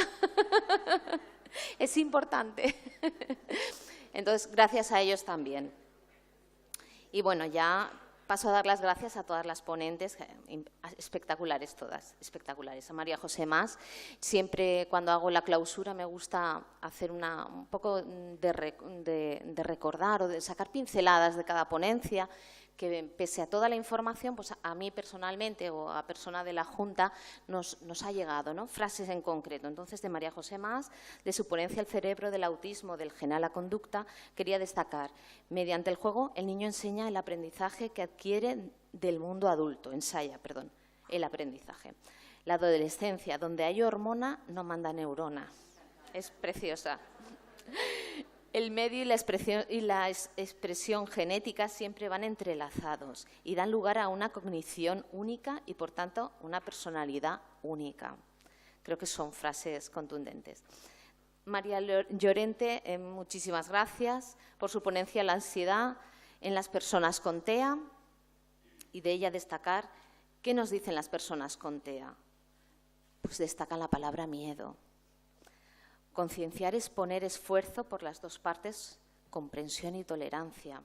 Es importante. Entonces, gracias a ellos también. Y bueno, ya paso a dar las gracias a todas las ponentes, espectaculares todas, espectaculares. A María José Mas, siempre cuando hago la clausura me gusta hacer un poco de recordar o de sacar pinceladas de cada ponencia, que pese a toda la información, pues a mí personalmente o a persona de la Junta nos ha llegado, ¿no? Frases en concreto. Entonces, de María José Mas, de su ponencia El cerebro del autismo, del gen a la conducta, quería destacar: mediante el juego, el niño enseña el aprendizaje que adquiere del mundo adulto, el aprendizaje. La adolescencia, donde hay hormona, no manda neurona. Es preciosa. El medio y la expresión genética siempre van entrelazados y dan lugar a una cognición única y, por tanto, una personalidad única. Creo que son frases contundentes. María Llorente, muchísimas gracias por su ponencia La ansiedad en las personas con TEA, y de ella destacar qué nos dicen las personas con TEA. Pues destacan la palabra miedo. Concienciar es poner esfuerzo por las dos partes, comprensión y tolerancia.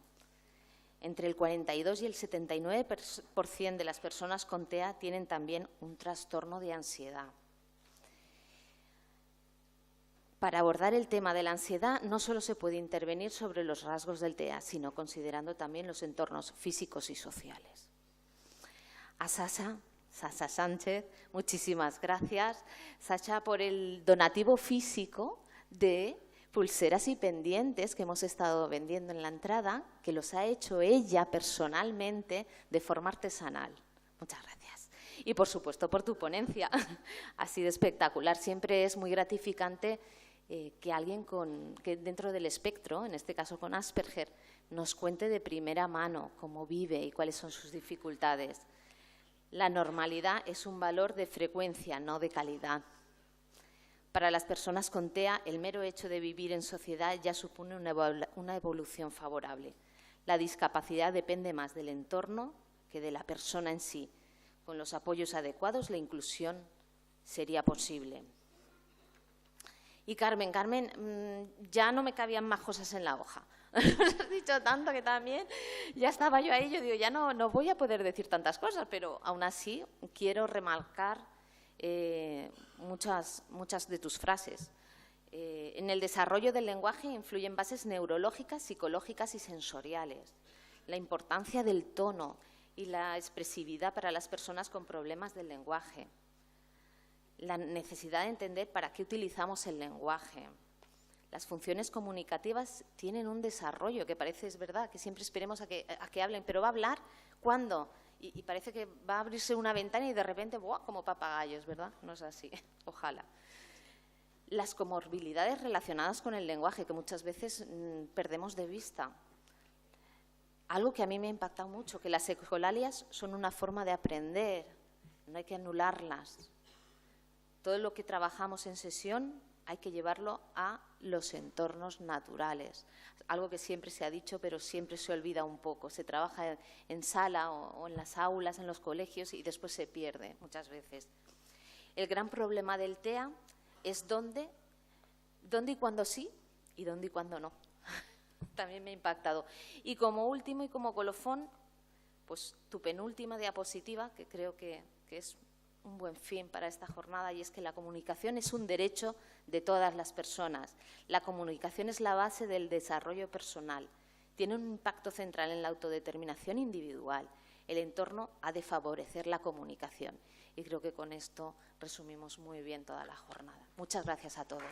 Entre el 42 y el 79% de las personas con TEA tienen también un trastorno de ansiedad. Para abordar el tema de la ansiedad no solo se puede intervenir sobre los rasgos del TEA, sino considerando también los entornos físicos y sociales. A Sasha Sánchez, muchísimas gracias, Sasha, por el donativo físico de pulseras y pendientes que hemos estado vendiendo en la entrada, que los ha hecho ella personalmente de forma artesanal. Muchas gracias. Y, por supuesto, por tu ponencia. Ha sido espectacular. Siempre es muy gratificante que alguien que dentro del espectro, en este caso con Asperger, nos cuente de primera mano cómo vive y cuáles son sus dificultades. La normalidad es un valor de frecuencia, no de calidad. Para las personas con TEA, el mero hecho de vivir en sociedad ya supone una evolución favorable. La discapacidad depende más del entorno que de la persona en sí. Con los apoyos adecuados, la inclusión sería posible. Y Carmen, ya no me cabían más cosas en la hoja. Has dicho tanto que también ya estaba yo ahí. Yo digo, ya no voy a poder decir tantas cosas, pero aún así quiero remarcar muchas de tus frases. En el desarrollo del lenguaje influyen bases neurológicas, psicológicas y sensoriales. La importancia del tono y la expresividad para las personas con problemas del lenguaje. La necesidad de entender para qué utilizamos el lenguaje. Las funciones comunicativas tienen un desarrollo que parece, es verdad, que siempre esperemos a que hablen, pero ¿va a hablar cuándo? Y parece que va a abrirse una ventana y de repente, ¡buah!, como papagayos, ¿verdad? No es así, ojalá. Las comorbilidades relacionadas con el lenguaje, que muchas veces perdemos de vista. Algo que a mí me ha impactado mucho, que las ecolalias son una forma de aprender, no hay que anularlas. Todo lo que trabajamos en sesión hay que llevarlo a los entornos naturales. Algo que siempre se ha dicho, pero siempre se olvida un poco. Se trabaja en sala o en las aulas, en los colegios, y después se pierde muchas veces. El gran problema del TEA es dónde y cuándo sí y dónde y cuándo no. También me ha impactado. Y como último y como colofón, pues tu penúltima diapositiva, que creo que es un buen fin para esta jornada, y es que la comunicación es un derecho de todas las personas. La comunicación es la base del desarrollo personal. Tiene un impacto central en la autodeterminación individual. El entorno ha de favorecer la comunicación. Y creo que con esto resumimos muy bien toda la jornada. Muchas gracias a todos.